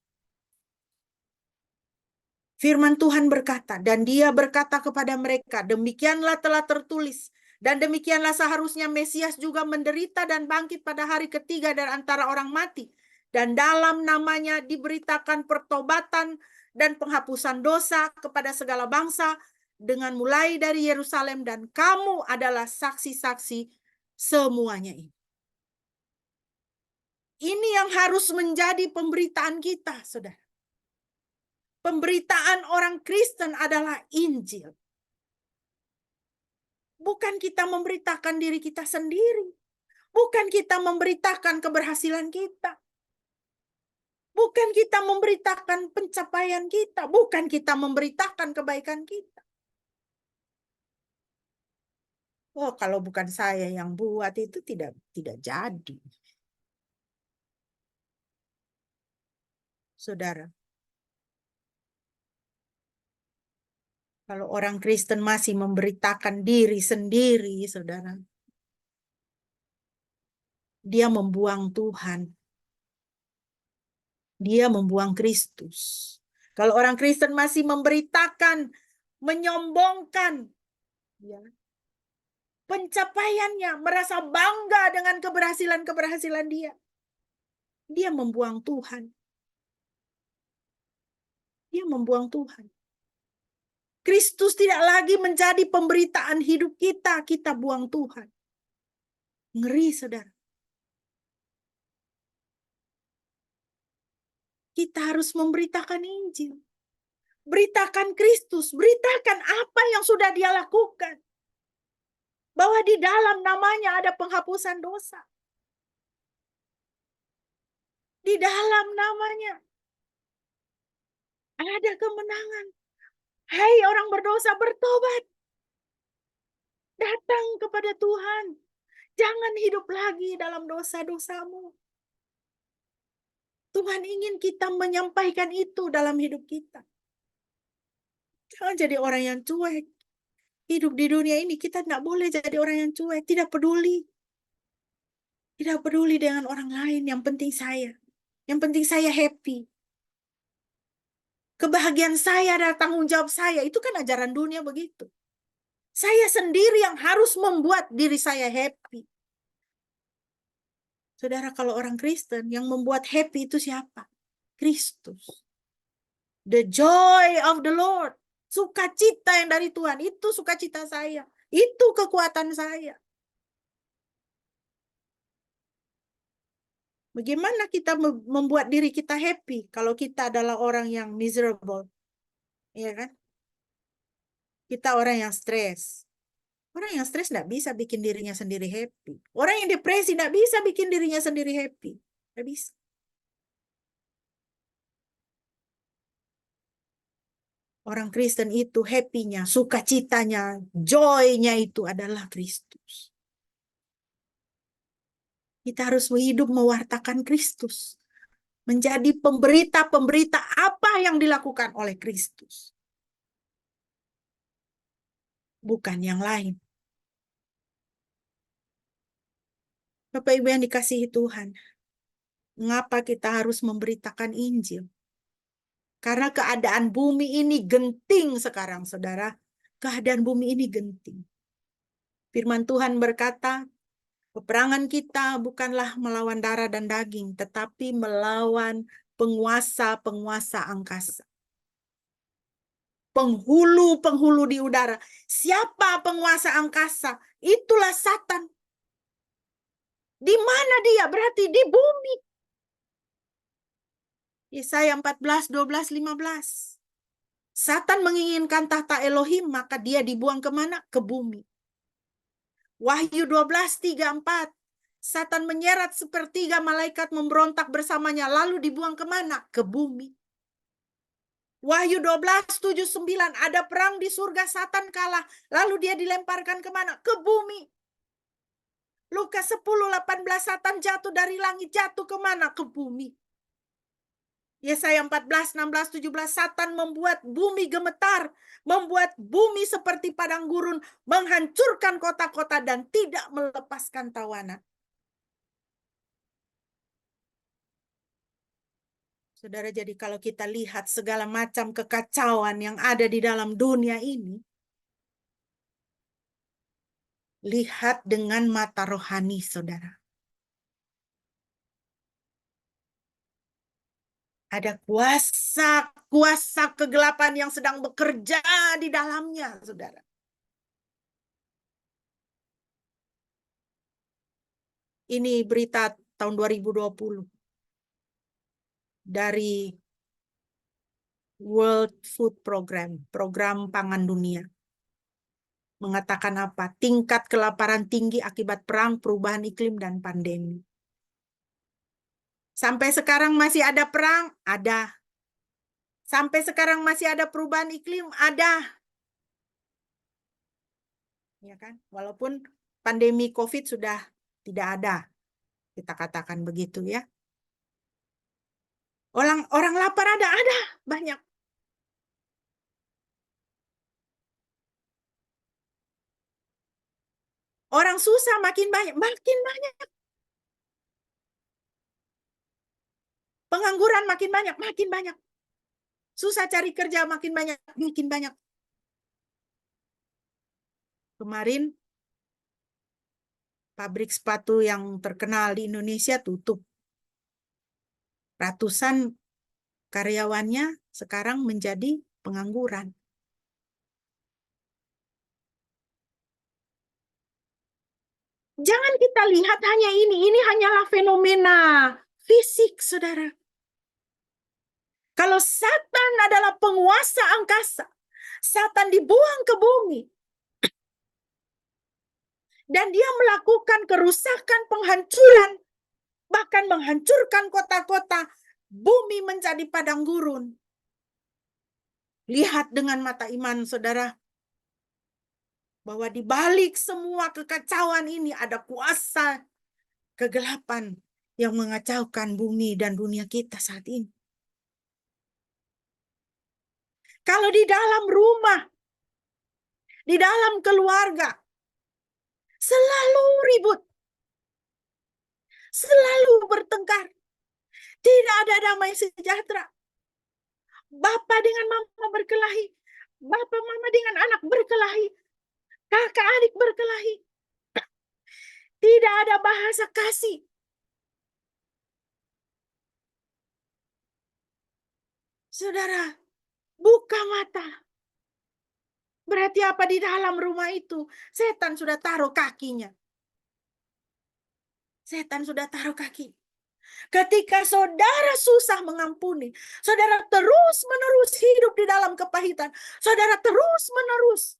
Firman Tuhan berkata, dan dia berkata kepada mereka, demikianlah telah tertulis, dan demikianlah seharusnya Mesias juga menderita dan bangkit pada hari ketiga dari antara orang mati. Dan dalam namanya diberitakan pertobatan dan penghapusan dosa kepada segala bangsa, dengan mulai dari Yerusalem, dan kamu adalah saksi-saksi semuanya ini. Ini yang harus menjadi pemberitaan kita, saudara. Pemberitaan orang Kristen adalah Injil. Bukan kita memberitakan diri kita sendiri. Bukan kita memberitakan keberhasilan kita. Bukan kita memberitakan pencapaian kita. Bukan kita memberitakan kebaikan kita. Oh, kalau bukan saya yang buat itu tidak jadi. Saudara, kalau orang Kristen masih memberitakan diri sendiri, saudara, dia membuang Tuhan. Dia membuang Kristus. Kalau orang Kristen masih memberitakan, menyombongkan ya, pencapaiannya, merasa bangga dengan keberhasilan-keberhasilan dia, dia membuang Tuhan. Dia membuang Tuhan. Kristus tidak lagi menjadi pemberitaan hidup kita, kita buang Tuhan. Ngeri, saudara. Kita harus memberitakan Injil. Beritakan Kristus, beritakan apa yang sudah dia lakukan. Bahwa di dalam namanya ada penghapusan dosa. Di dalam namanya ada kemenangan. Hai orang berdosa, bertobat. Datang kepada Tuhan. Jangan hidup lagi dalam dosa-dosamu. Tuhan ingin kita menyampaikan itu dalam hidup kita. Jangan jadi orang yang cuek. Hidup di dunia ini kita tidak boleh jadi orang yang cuek. Tidak peduli. Tidak peduli dengan orang lain. Yang penting saya. Yang penting saya happy. Kebahagiaan saya adalah tanggung jawab saya. Itu kan ajaran dunia begitu. Saya sendiri yang harus membuat diri saya happy. Saudara, kalau orang Kristen yang membuat happy itu siapa? Kristus. The joy of the Lord. Sukacita yang dari Tuhan. Itu sukacita saya. Itu kekuatan saya. Bagaimana kita membuat diri kita happy kalau kita adalah orang yang miserable? Iya kan? Kita orang yang stres. Orang yang stres tidak bisa bikin dirinya sendiri happy. Orang yang depresi tidak bisa bikin dirinya sendiri happy. Tidak bisa. Orang Kristen itu happy-nya, sukacitanya, joy-nya itu adalah Kristus. Kita harus hidup mewartakan Kristus. Menjadi pemberita-pemberita apa yang dilakukan oleh Kristus. Bukan yang lain. Bapak Ibu yang dikasihi Tuhan, mengapa kita harus memberitakan Injil? Karena keadaan bumi ini genting sekarang, saudara. Keadaan bumi ini genting. Firman Tuhan berkata, peperangan kita bukanlah melawan darah dan daging, tetapi melawan penguasa-penguasa angkasa. Penghulu-penghulu di udara. Siapa penguasa angkasa? Itulah Satan. Di mana dia? Berarti di bumi. Yesaya 14, 12, 15. Satan menginginkan tahta Elohim, maka dia dibuang kemana? Ke bumi. Wahyu 12, 3, 4. Satan menyeret sepertiga malaikat memberontak bersamanya, lalu dibuang kemana? Ke bumi. Wahyu 12, 7, 9. Ada perang di surga, Satan kalah. Lalu dia dilemparkan kemana? Ke bumi. Lukas 10:18, Satan jatuh dari langit, jatuh kemana? Ke bumi. Yesaya 14, 16, 17, Satan membuat bumi gemetar, membuat bumi seperti padang gurun, menghancurkan kota-kota dan tidak melepaskan tawanan. Saudara, jadi kalau kita lihat segala macam kekacauan yang ada di dalam dunia ini, lihat dengan mata rohani, saudara. Ada kuasa kegelapan yang sedang bekerja di dalamnya, saudara. Ini berita tahun 2020 dari World Food Program, program pangan dunia. Mengatakan apa? Tingkat kelaparan tinggi akibat perang, perubahan iklim, dan pandemi. Sampai sekarang masih ada perang? Ada. Sampai sekarang masih ada perubahan iklim? Ada. Ya kan? Walaupun pandemi COVID sudah tidak ada. Kita katakan begitu ya. Orang lapar ada banyak. Orang susah makin banyak. Pengangguran makin banyak. Susah cari kerja makin banyak. Kemarin pabrik sepatu yang terkenal di Indonesia tutup. Ratusan karyawannya sekarang menjadi pengangguran. Jangan kita lihat hanya ini hanyalah fenomena fisik, saudara. Kalau Satan adalah penguasa angkasa, Satan dibuang ke bumi, dan dia melakukan kerusakan, penghancuran, bahkan menghancurkan kota-kota, bumi menjadi padang gurun. Lihat dengan mata iman, saudara, bahwa di balik semua kekacauan ini ada kuasa kegelapan yang mengacaukan bumi dan dunia kita saat ini. Kalau di dalam rumah, di dalam keluarga, selalu ribut, selalu bertengkar, tidak ada damai sejahtera. Bapak dengan mama berkelahi, bapak mama dengan anak berkelahi, kakak adik berkelahi. Tidak ada bahasa kasih. Saudara, buka mata. Berarti apa di dalam rumah itu? Setan sudah taruh kakinya. Setan sudah taruh kaki. Ketika saudara susah mengampuni, saudara terus-menerus hidup di dalam kepahitan, saudara terus-menerus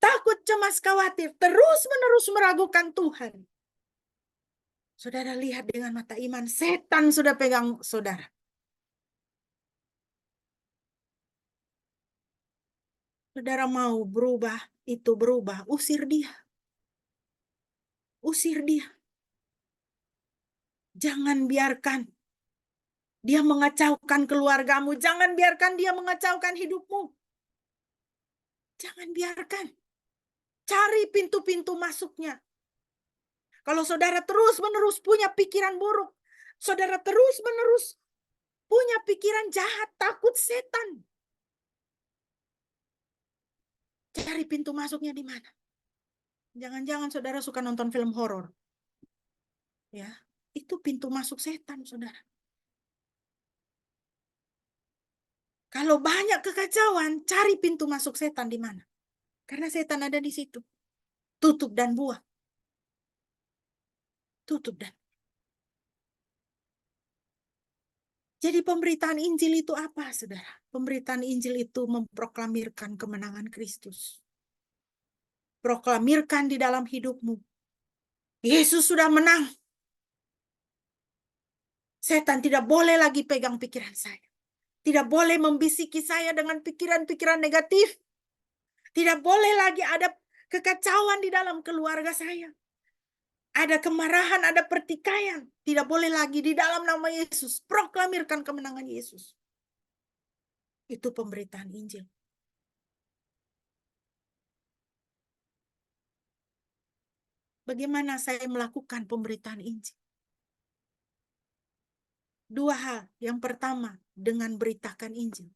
takut, cemas, khawatir, terus-menerus meragukan Tuhan. Saudara lihat dengan mata iman, setan sudah pegang saudara. Saudara mau berubah, itu berubah, usir dia. Usir dia. Jangan biarkan dia mengacaukan keluargamu. Jangan biarkan dia mengacaukan hidupmu. Jangan biarkan. Cari pintu-pintu masuknya. Kalau saudara terus-menerus punya pikiran buruk, saudara terus-menerus punya pikiran jahat, takut setan. Cari pintu masuknya di mana? Jangan-jangan saudara suka nonton film horor. Ya, itu pintu masuk setan, saudara. Kalau banyak kekacauan, cari pintu masuk setan di mana? Karena setan ada di situ. Tutup dan buang. Tutup dan. Jadi pemberitaan Injil itu apa, saudara? Pemberitaan Injil itu memproklamirkan kemenangan Kristus. Proklamirkan di dalam hidupmu. Yesus sudah menang. Setan tidak boleh lagi pegang pikiran saya. Tidak boleh membisiki saya dengan pikiran-pikiran negatif. Tidak boleh lagi ada kekacauan di dalam keluarga saya. Ada kemarahan, ada pertikaian. Tidak boleh lagi di dalam nama Yesus. Proklamirkan kemenangan Yesus. Itu pemberitaan Injil. Bagaimana saya melakukan pemberitaan Injil? Dua hal. Yang pertama, dengan beritakan Injil.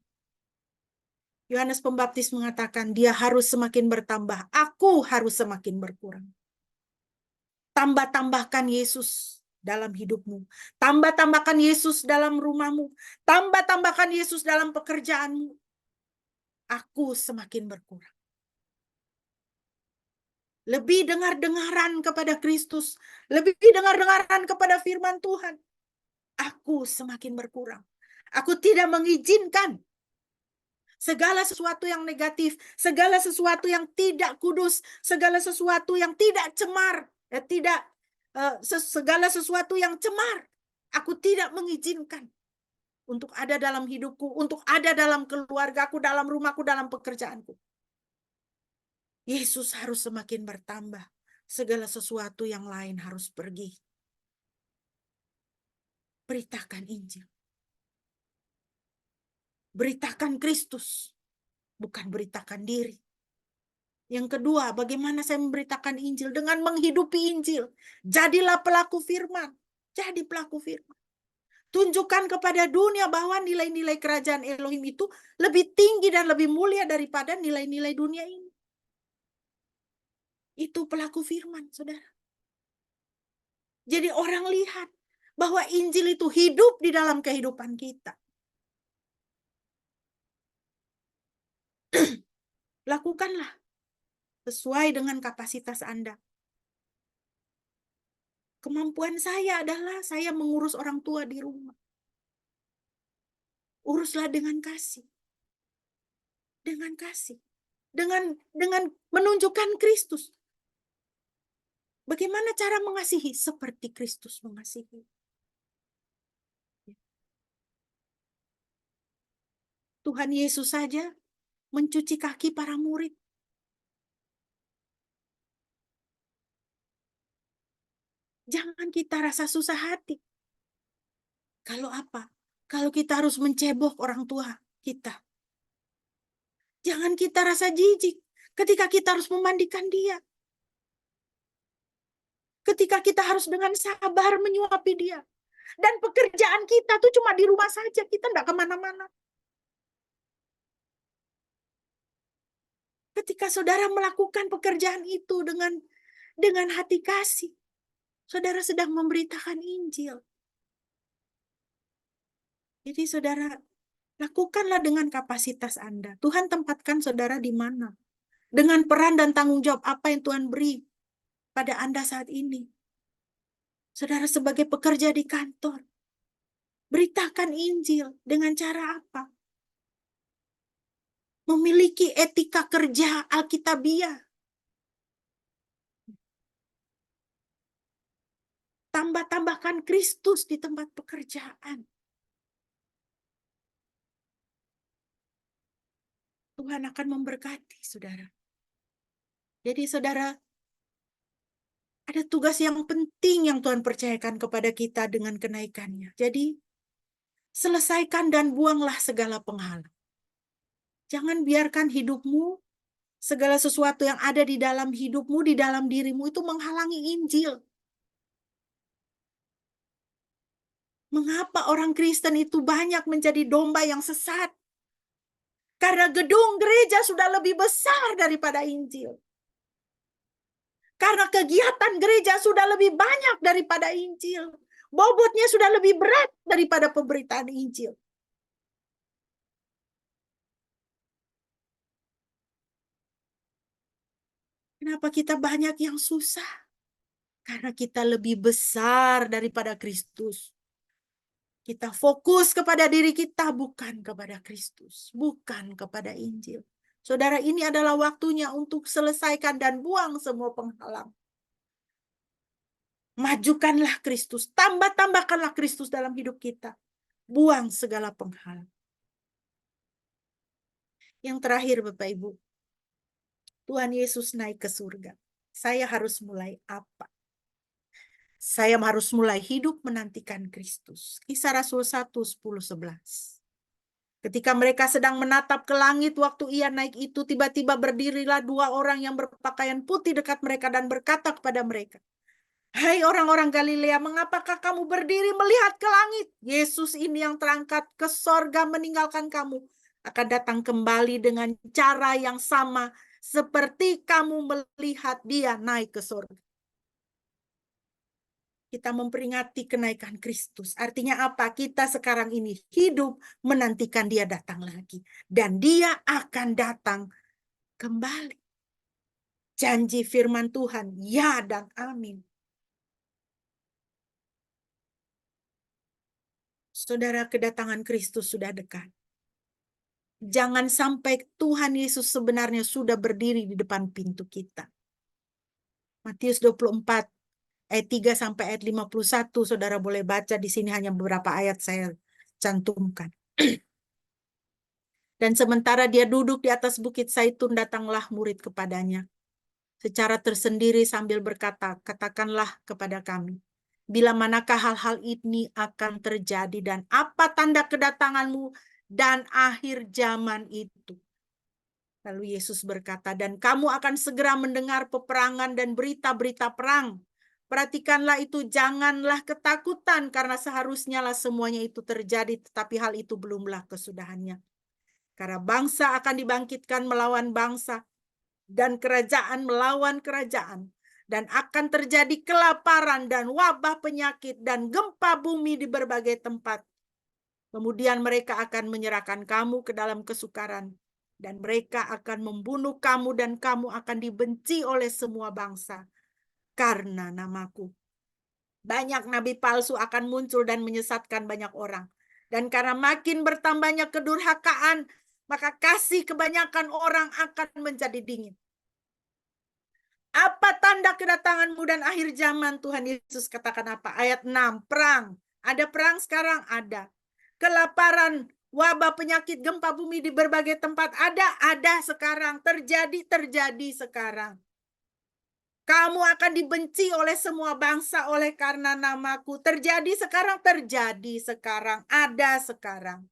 Yohanes Pembaptis mengatakan, dia harus semakin bertambah. Aku harus semakin berkurang. Tambah-tambahkan Yesus dalam hidupmu. Tambah-tambahkan Yesus dalam rumahmu. Tambah-tambahkan Yesus dalam pekerjaanmu. Aku semakin berkurang. Lebih dengar-dengaran kepada Kristus. Lebih dengar-dengaran kepada firman Tuhan. Aku semakin berkurang. Aku tidak mengizinkan segala sesuatu yang negatif, segala sesuatu yang tidak kudus, segala sesuatu yang tidak cemar, segala sesuatu yang cemar. Aku tidak mengizinkan untuk ada dalam hidupku, untuk ada dalam keluargaku, dalam rumahku, dalam pekerjaanku. Yesus harus semakin bertambah. Segala sesuatu yang lain harus pergi. Beritakan Injil. Beritakan Kristus, bukan beritakan diri. Yang kedua, bagaimana saya memberitakan Injil? Dengan menghidupi Injil. Jadilah pelaku firman. Jadi pelaku firman. Tunjukkan kepada dunia bahwa nilai-nilai kerajaan Elohim itu lebih tinggi dan lebih mulia daripada nilai-nilai dunia ini. Itu pelaku firman, saudara. Jadi orang lihat bahwa Injil itu hidup di dalam kehidupan kita. Lakukanlah sesuai dengan kapasitas Anda. Kemampuan saya adalah saya mengurus orang tua di rumah. Uruslah dengan kasih. Dengan kasih. Dengan menunjukkan Kristus. Bagaimana cara mengasihi? Seperti Kristus mengasihi. Tuhan Yesus saja mencuci kaki para murid. Jangan kita rasa susah hati. Kalau apa? Kalau kita harus mencebok orang tua kita. Jangan kita rasa jijik ketika kita harus memandikan dia. Ketika kita harus dengan sabar menyuapi dia. Dan pekerjaan kita tuh cuma di rumah saja. Kita enggak kemana-mana. Ketika saudara melakukan pekerjaan itu dengan hati kasih. Saudara sedang memberitakan Injil. Jadi saudara, lakukanlah dengan kapasitas Anda. Tuhan tempatkan saudara di mana? Dengan peran dan tanggung jawab apa yang Tuhan beri pada Anda saat ini. Saudara sebagai pekerja di kantor, beritakan Injil dengan cara apa? Memiliki etika kerja Alkitabiah. Tambah-tambahkan Kristus di tempat pekerjaan. Tuhan akan memberkati saudara. Jadi saudara, ada tugas yang penting yang Tuhan percayakan kepada kita dengan kenaikannya. Jadi, selesaikan dan buanglah segala penghalang. Jangan biarkan hidupmu, segala sesuatu yang ada di dalam hidupmu, di dalam dirimu itu menghalangi Injil. Mengapa orang Kristen itu banyak menjadi domba yang sesat? Karena gedung gereja sudah lebih besar daripada Injil. Karena kegiatan gereja sudah lebih banyak daripada Injil. Bobotnya sudah lebih berat daripada pemberitaan Injil. Kenapa kita banyak yang susah? Karena kita lebih besar daripada Kristus. Kita fokus kepada diri kita, bukan kepada Kristus. Bukan kepada Injil. Saudara, ini adalah waktunya untuk selesaikan dan buang semua penghalang. Majukanlah Kristus. Tambahkanlah Kristus dalam hidup kita. Buang segala penghalang. Yang terakhir, Bapak Ibu. Tuhan Yesus naik ke surga. Saya harus mulai apa? Saya harus mulai hidup menantikan Kristus. Kisah Rasul 1, 10, 11. Ketika mereka sedang menatap ke langit waktu ia naik itu, tiba-tiba berdirilah dua orang yang berpakaian putih dekat mereka dan berkata kepada mereka, "Hai orang-orang Galilea, mengapakah kamu berdiri melihat ke langit? Yesus ini yang terangkat ke sorga meninggalkan kamu akan datang kembali dengan cara yang sama seperti kamu melihat dia naik ke sorga." Kita memperingati kenaikan Kristus. Artinya apa? Kita sekarang ini hidup menantikan dia datang lagi. Dan dia akan datang kembali. Janji firman Tuhan, ya dan amin. Saudara, kedatangan Kristus sudah dekat. Jangan sampai Tuhan Yesus sebenarnya sudah berdiri di depan pintu kita. Matius 24 ayat 3 sampai ayat 51, saudara boleh baca di sini, hanya beberapa ayat saya cantumkan. Dan sementara dia duduk di atas bukit Zaitun, datanglah murid kepadanya secara tersendiri sambil berkata, "Katakanlah kepada kami, bila manakah hal-hal ini akan terjadi dan apa tanda kedatanganmu dan akhir zaman itu?" Lalu Yesus berkata, "Dan kamu akan segera mendengar peperangan dan berita-berita perang. Perhatikanlah itu, janganlah ketakutan, karena seharusnya lah semuanya itu terjadi, tetapi hal itu belumlah kesudahannya. Karena bangsa akan dibangkitkan melawan bangsa, dan kerajaan melawan kerajaan. Dan akan terjadi kelaparan dan wabah penyakit dan gempa bumi di berbagai tempat. Kemudian mereka akan menyerahkan kamu ke dalam kesukaran. Dan mereka akan membunuh kamu dan kamu akan dibenci oleh semua bangsa karena namaku. Banyak nabi palsu akan muncul dan menyesatkan banyak orang. Dan karena makin bertambahnya kedurhakaan, maka kasih kebanyakan orang akan menjadi dingin. Apa tanda kedatanganmu dan akhir zaman? Tuhan Yesus katakan apa? Ayat 6, perang. Ada perang sekarang? Ada. Kelaparan, wabah, penyakit, gempa bumi di berbagai tempat ada sekarang. Terjadi sekarang. Kamu akan dibenci oleh semua bangsa oleh karena namaku. Terjadi sekarang, ada sekarang.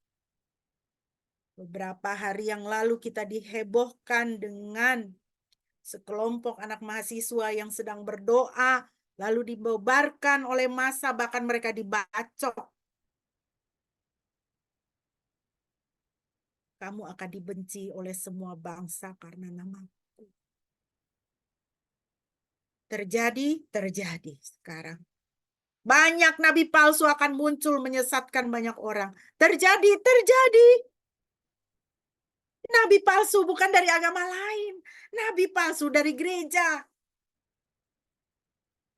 Beberapa hari yang lalu kita dihebohkan dengan sekelompok anak mahasiswa yang sedang berdoa, lalu dibubarkan oleh massa, bahkan mereka dibacok. Kamu akan dibenci oleh semua bangsa karena namaku. Terjadi sekarang. Banyak nabi palsu akan muncul menyesatkan banyak orang. Terjadi. Nabi palsu bukan dari agama lain. Nabi palsu dari gereja.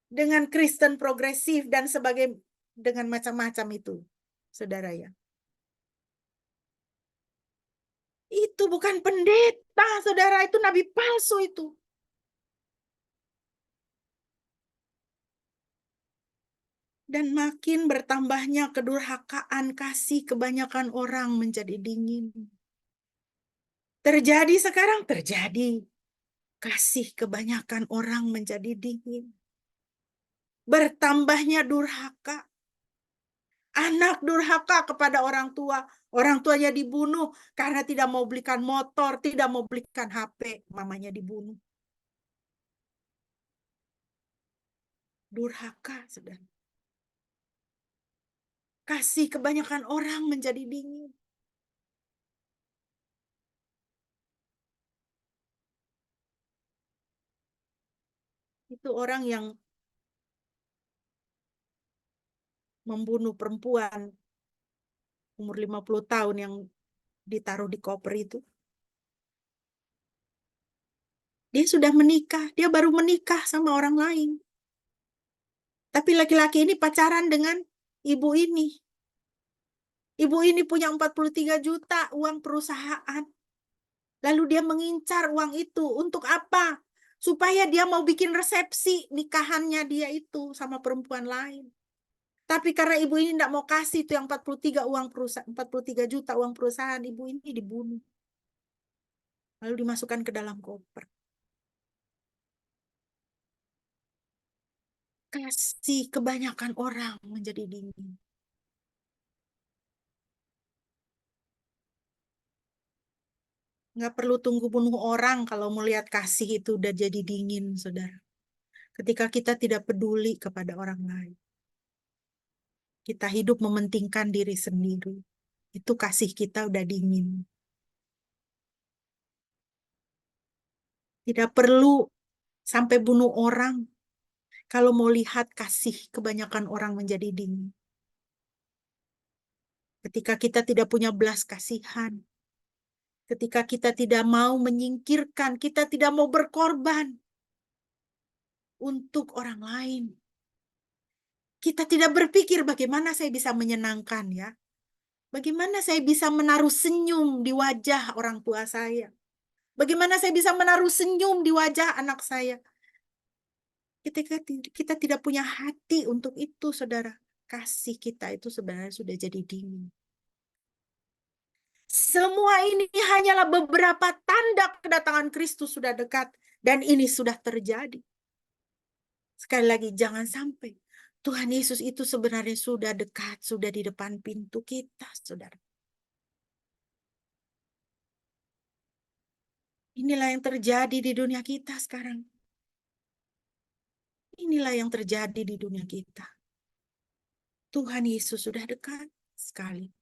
Dengan Kristen progresif dan sebagai dengan macam-macam itu, saudara ya. Itu bukan pendeta, saudara, itu nabi palsu itu. Dan makin bertambahnya kedurhakaan, kasih kebanyakan orang menjadi dingin. Terjadi sekarang, terjadi. Kasih kebanyakan orang menjadi dingin. Bertambahnya durhaka. Anak durhaka kepada orang tua. Orang tuanya dibunuh karena tidak mau belikan motor, tidak mau belikan HP. Mamanya dibunuh. Durhaka, saudara. Kasih kebanyakan orang menjadi dingin. Itu orang yang membunuh perempuan umur 50 tahun yang ditaruh di koper itu. Dia sudah menikah, dia baru menikah sama orang lain. Tapi laki-laki ini pacaran dengan ibu ini. Ibu ini punya 43 juta uang perusahaan. Lalu dia mengincar uang itu untuk apa? Supaya dia mau bikin resepsi nikahannya dia itu sama perempuan lain. Tapi karena ibu ini tidak mau kasih itu yang 43 juta uang perusahaan, ibu ini dibunuh. Lalu dimasukkan ke dalam koper. kasih kebanyakan orang menjadi dingin. Nggak perlu tunggu bunuh orang kalau melihat kasih itu udah jadi dingin, saudara. Ketika kita tidak peduli kepada orang lain. Kita hidup mementingkan diri sendiri. Itu kasih kita udah dingin. Tidak perlu sampai bunuh orang kalau mau lihat kasih kebanyakan orang menjadi dingin. Ketika kita tidak punya belas kasihan, ketika kita tidak mau menyingkirkan, kita tidak mau berkorban untuk orang lain. Kita tidak berpikir bagaimana saya bisa menyenangkan ya. Bagaimana saya bisa menaruh senyum di wajah orang tua saya. Bagaimana saya bisa menaruh senyum di wajah anak saya. Ketika kita tidak punya hati untuk itu, saudara. Kasih kita itu sebenarnya sudah jadi dingin. Semua ini hanyalah beberapa tanda kedatangan Kristus sudah dekat. Dan ini sudah terjadi. Sekali lagi, jangan sampai Tuhan Yesus itu sebenarnya sudah dekat, sudah di depan pintu kita, saudara. Inilah yang terjadi di dunia kita sekarang. Inilah yang terjadi di dunia kita. Tuhan Yesus sudah dekat sekali.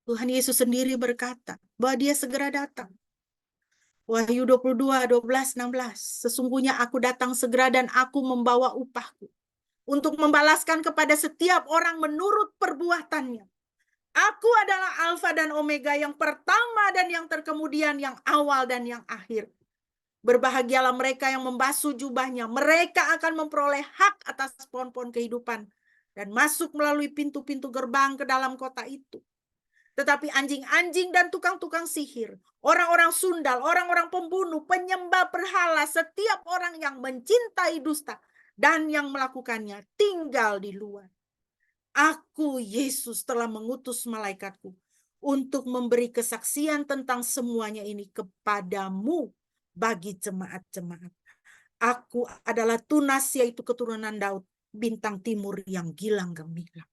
Tuhan Yesus sendiri berkata bahwa dia segera datang. Wahyu 22, 12, 16. Sesungguhnya aku datang segera dan aku membawa upahku. Untuk membalaskan kepada setiap orang menurut perbuatannya. Aku adalah Alfa dan Omega, yang pertama dan yang terkemudian, yang awal dan yang akhir. Berbahagialah mereka yang membasuh jubahnya. Mereka akan memperoleh hak atas pohon-pohon kehidupan dan masuk melalui pintu-pintu gerbang ke dalam kota itu. Tetapi anjing-anjing dan tukang-tukang sihir, orang-orang sundal, orang-orang pembunuh, penyembah berhala, setiap orang yang mencintai dusta dan yang melakukannya tinggal di luar. Aku, Yesus, telah mengutus malaikatku untuk memberi kesaksian tentang semuanya ini kepadamu bagi jemaat-jemaat. Aku adalah Tunas, yaitu keturunan Daud, bintang timur yang gilang gemilang.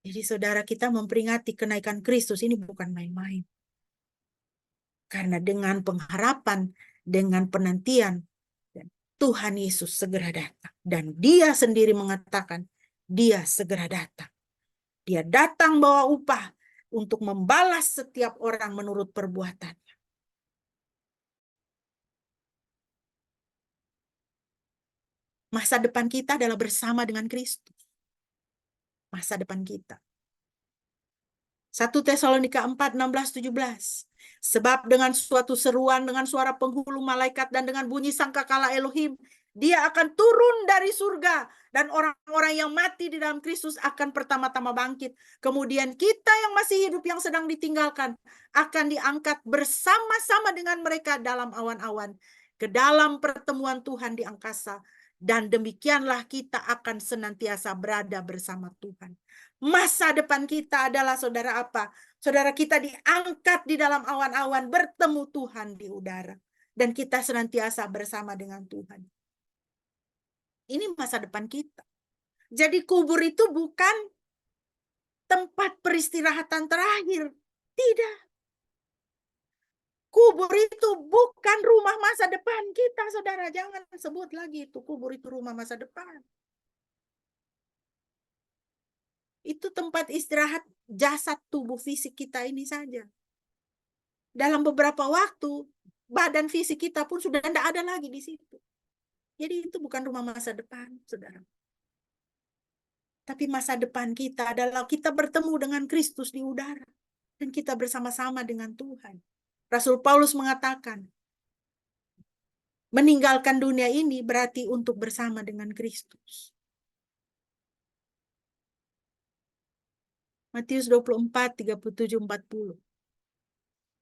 Jadi saudara, kita memperingati kenaikan Kristus ini bukan main-main. Karena dengan pengharapan, dengan penantian, Tuhan Yesus segera datang. Dan dia sendiri mengatakan, dia segera datang. Dia datang bawa upah untuk membalas setiap orang menurut perbuatannya. Masa depan kita adalah bersama dengan Kristus. Masa depan kita. 1 Tesalonika 4, 16, 17. Sebab dengan suatu seruan, dengan suara penghulu malaikat, dan dengan bunyi sangkakala Elohim, dia akan turun dari surga. Dan orang-orang yang mati di dalam Kristus akan pertama-tama bangkit. Kemudian kita yang masih hidup, yang sedang ditinggalkan, akan diangkat bersama-sama dengan mereka dalam awan-awan ke dalam pertemuan Tuhan di angkasa. Dan demikianlah kita akan senantiasa berada bersama Tuhan. Masa depan kita adalah, saudara, apa? Saudara, kita diangkat di dalam awan-awan, bertemu Tuhan di udara. Dan kita senantiasa bersama dengan Tuhan. Ini masa depan kita. Jadi kubur itu bukan tempat peristirahatan terakhir. Tidak. Kubur itu bukan rumah masa depan kita, saudara. Jangan sebut lagi itu. Kubur itu rumah masa depan. Itu tempat istirahat jasad tubuh fisik kita ini saja. Dalam beberapa waktu, badan fisik kita pun sudah tidak ada lagi di situ. Jadi itu bukan rumah masa depan, saudara. Tapi masa depan kita adalah kita bertemu dengan Kristus di udara. Dan kita bersama-sama dengan Tuhan. Rasul Paulus mengatakan, meninggalkan dunia ini berarti untuk bersama dengan Kristus. Matius 24, 37, 40.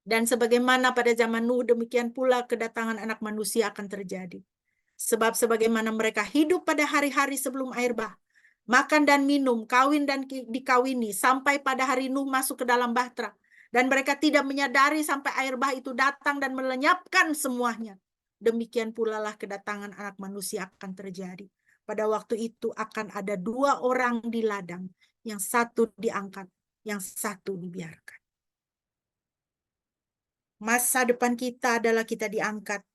Dan sebagaimana pada zaman Nuh, demikian pula kedatangan anak manusia akan terjadi. Sebab sebagaimana mereka hidup pada hari-hari sebelum air bah, makan dan minum, kawin dan dikawini, sampai pada hari Nuh masuk ke dalam bahtera. Dan mereka tidak menyadari sampai air bah itu datang dan melenyapkan semuanya. demikian pula lah kedatangan Anak Manusia akan terjadi. Pada waktu itu akan ada 2 orang di ladang, yang satu diangkat, yang satu dibiarkan. Masa depan kita adalah kita diangkat,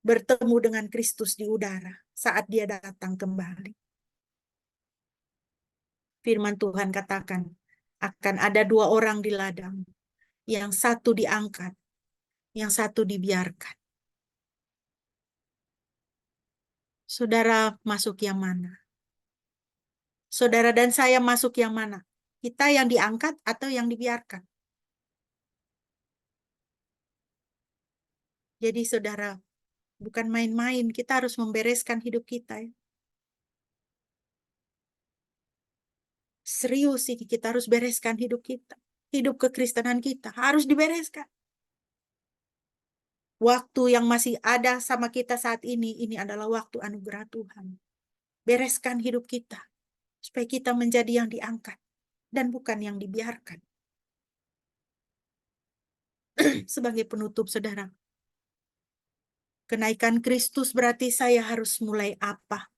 bertemu dengan Kristus di udara saat Dia datang kembali. Firman Tuhan katakan, akan ada 2 orang di ladang, yang satu diangkat, yang satu dibiarkan. Saudara masuk yang mana? Saudara dan saya masuk yang mana? Kita yang diangkat atau yang dibiarkan? Jadi saudara, bukan main-main, kita harus membereskan hidup kita. Serius ini, kita harus bereskan hidup kita. Hidup kekristenan kita harus dibereskan. Waktu yang masih ada sama kita saat ini adalah waktu anugerah Tuhan. Bereskan hidup kita, supaya kita menjadi yang diangkat, dan bukan yang dibiarkan. Sebagai penutup, saudara, kenaikan Kristus berarti saya harus mulai apa?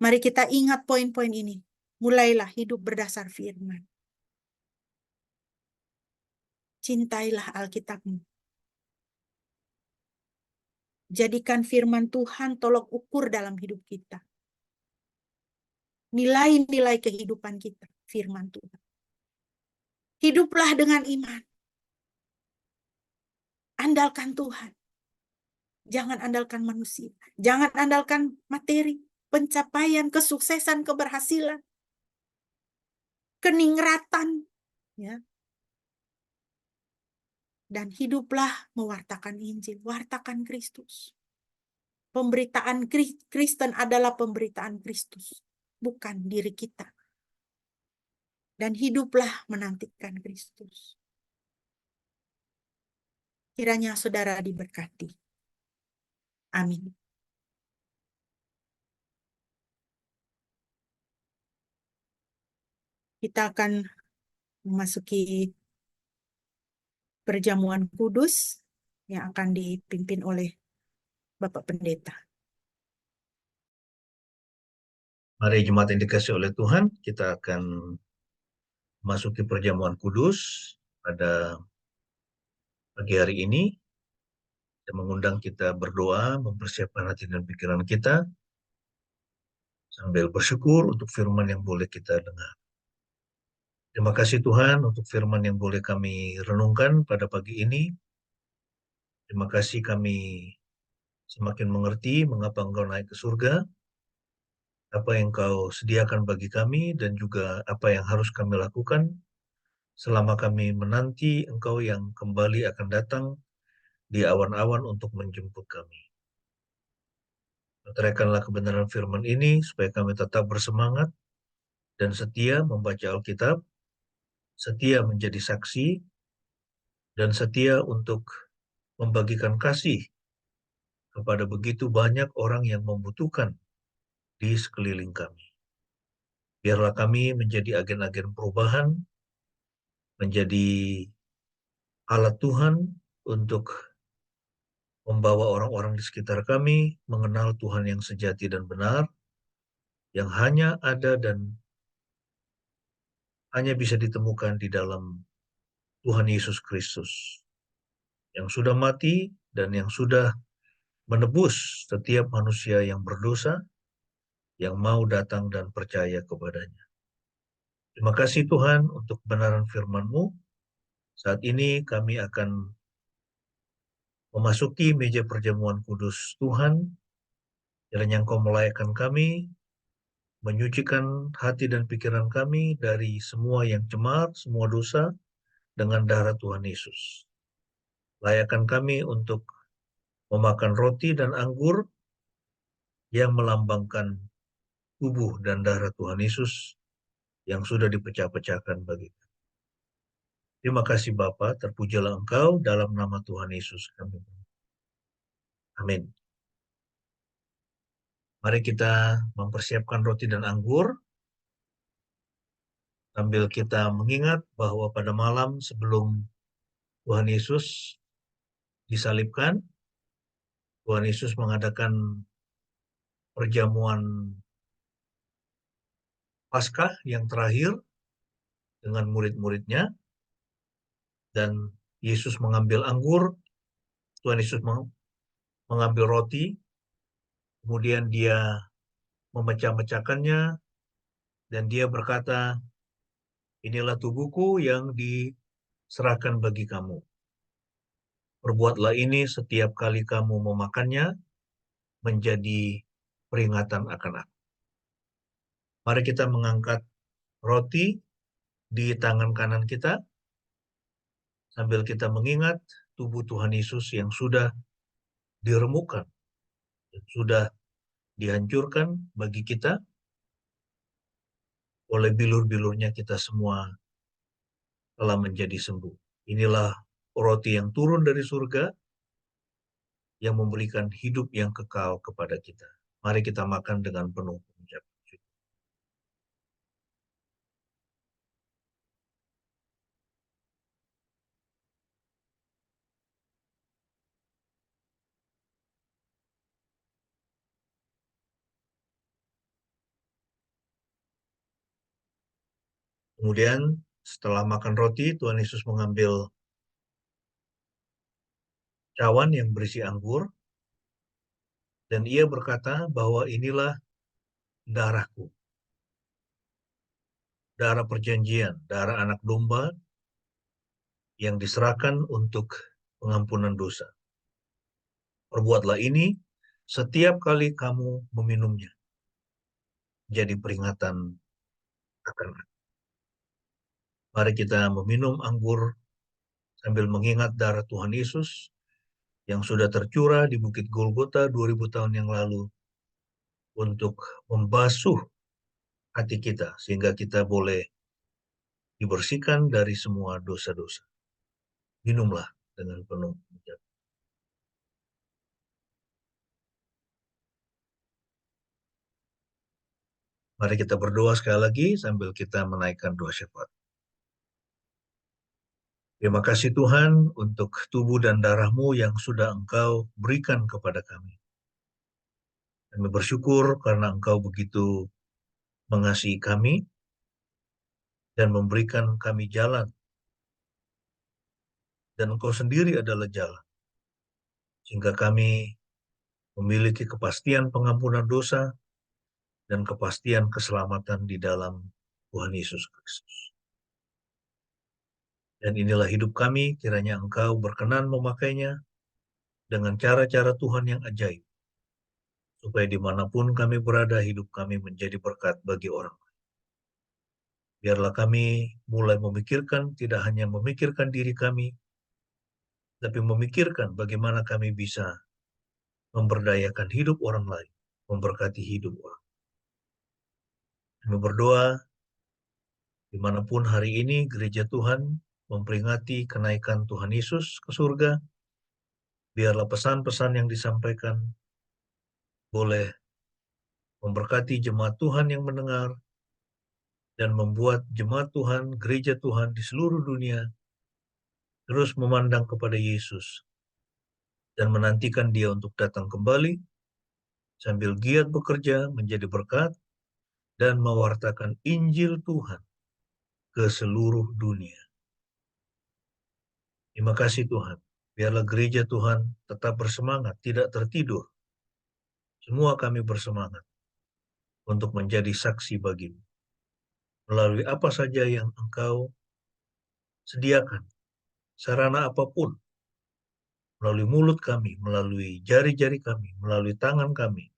Mari kita ingat poin-poin ini. Mulailah hidup berdasar firman. Cintailah Alkitabmu. Jadikan firman Tuhan tolok ukur dalam hidup kita. Nilai-nilai kehidupan kita, firman Tuhan. Hiduplah dengan iman. Andalkan Tuhan. Jangan andalkan manusia. Jangan andalkan materi, pencapaian, kesuksesan, keberhasilan, keningratan. Ya. Dan hiduplah mewartakan Injil, wartakan Kristus. Pemberitaan Kristen adalah pemberitaan Kristus, bukan diri kita. Dan hiduplah menantikan Kristus. Kiranya saudara diberkati. Amin. Kita akan memasuki perjamuan kudus yang akan dipimpin oleh Bapak Pendeta. Mari jemaat yang dikasihi oleh Tuhan, kita akan memasuki perjamuan kudus pada pagi hari ini. Dan mengundang kita berdoa, mempersiapkan hati dan pikiran kita, sambil bersyukur untuk firman yang boleh kita dengar. Terima kasih Tuhan untuk firman yang boleh kami renungkan pada pagi ini. Terima kasih kami semakin mengerti mengapa Engkau naik ke surga, apa yang Engkau sediakan bagi kami, dan juga apa yang harus kami lakukan selama kami menanti Engkau yang kembali akan datang di awan-awan untuk menjemput kami. Terangkanlah kebenaran firman ini supaya kami tetap bersemangat dan setia membaca Alkitab, setia menjadi saksi, dan setia untuk membagikan kasih kepada begitu banyak orang yang membutuhkan di sekeliling kami. Biarlah kami menjadi agen-agen perubahan, menjadi alat Tuhan untuk membawa orang-orang di sekitar kami mengenal Tuhan yang sejati dan benar, yang hanya ada dan hanya bisa ditemukan di dalam Tuhan Yesus Kristus, yang sudah mati dan yang sudah menebus setiap manusia yang berdosa, yang mau datang dan percaya kepadanya. Terima kasih Tuhan untuk kebenaran firman-Mu. Saat ini kami akan memasuki meja perjamuan kudus Tuhan, kiranya Engkau melayakkan kami, menyucikan hati dan pikiran kami dari semua yang cemar, semua dosa, dengan darah Tuhan Yesus. Layakkan kami untuk memakan roti dan anggur yang melambangkan tubuh dan darah Tuhan Yesus yang sudah dipecah-pecahkan bagi kami. Terima kasih Bapa, terpujilah Engkau dalam nama Tuhan Yesus kami. Amin. Mari kita mempersiapkan roti dan anggur sambil kita mengingat bahwa pada malam sebelum Tuhan Yesus disalibkan, Tuhan Yesus mengadakan perjamuan Paskah yang terakhir dengan murid-muridnya, dan Yesus mengambil anggur, Tuhan Yesus mengambil roti, kemudian dia memecah-mecahkannya, dan dia berkata, inilah tubuhku yang diserahkan bagi kamu. Perbuatlah ini setiap kali kamu memakannya, menjadi peringatan akan aku. Mari kita mengangkat roti di tangan kanan kita, sambil kita mengingat tubuh Tuhan Yesus yang sudah diremukkan, dan sudah dihancurkan bagi kita. Oleh bilur-bilurnya kita semua telah menjadi sembuh. Inilah roti yang turun dari surga, yang memberikan hidup yang kekal kepada kita. Mari kita makan dengan penuh pengucapan syukur. Kemudian setelah makan roti, Tuhan Yesus mengambil cawan yang berisi anggur, dan ia berkata bahwa inilah darahku, darah perjanjian, darah anak domba yang diserahkan untuk pengampunan dosa. Perbuatlah ini setiap kali kamu meminumnya, jadi peringatan akan aku. Mari kita meminum anggur sambil mengingat darah Tuhan Yesus yang sudah tercurah di Bukit Golgota 2000 tahun yang lalu untuk membasuh hati kita, sehingga kita boleh dibersihkan dari semua dosa-dosa. Minumlah dengan penuh pengucapan. Mari kita berdoa sekali lagi sambil kita menaikkan doa syafaat. Terima kasih Tuhan untuk tubuh dan darah-Mu yang sudah Engkau berikan kepada kami. Kami bersyukur karena Engkau begitu mengasihi kami dan memberikan kami jalan. Dan Engkau sendiri adalah jalan, sehingga kami memiliki kepastian pengampunan dosa dan kepastian keselamatan di dalam Tuhan Yesus Kristus. Dan inilah hidup kami, kiranya Engkau berkenan memakainya dengan cara-cara Tuhan yang ajaib, supaya dimanapun kami berada, hidup kami menjadi berkat bagi orang lain. Biarlah kami mulai memikirkan, tidak hanya memikirkan diri kami, tapi memikirkan bagaimana kami bisa memberdayakan hidup orang lain, memberkati hidup orang. Kami berdoa, dimanapun hari ini gereja Tuhan memperingati kenaikan Tuhan Yesus ke surga, biarlah pesan-pesan yang disampaikan boleh memberkati jemaat Tuhan yang mendengar, dan membuat jemaat Tuhan, gereja Tuhan di seluruh dunia terus memandang kepada Yesus dan menantikan Dia untuk datang kembali, sambil giat bekerja menjadi berkat dan mewartakan Injil Tuhan ke seluruh dunia. Terima kasih Tuhan. Biarlah gereja Tuhan tetap bersemangat, tidak tertidur. Semua kami bersemangat untuk menjadi saksi bagi-Mu, melalui apa saja yang Engkau sediakan, sarana apapun, melalui mulut kami, melalui jari-jari kami, melalui tangan kami,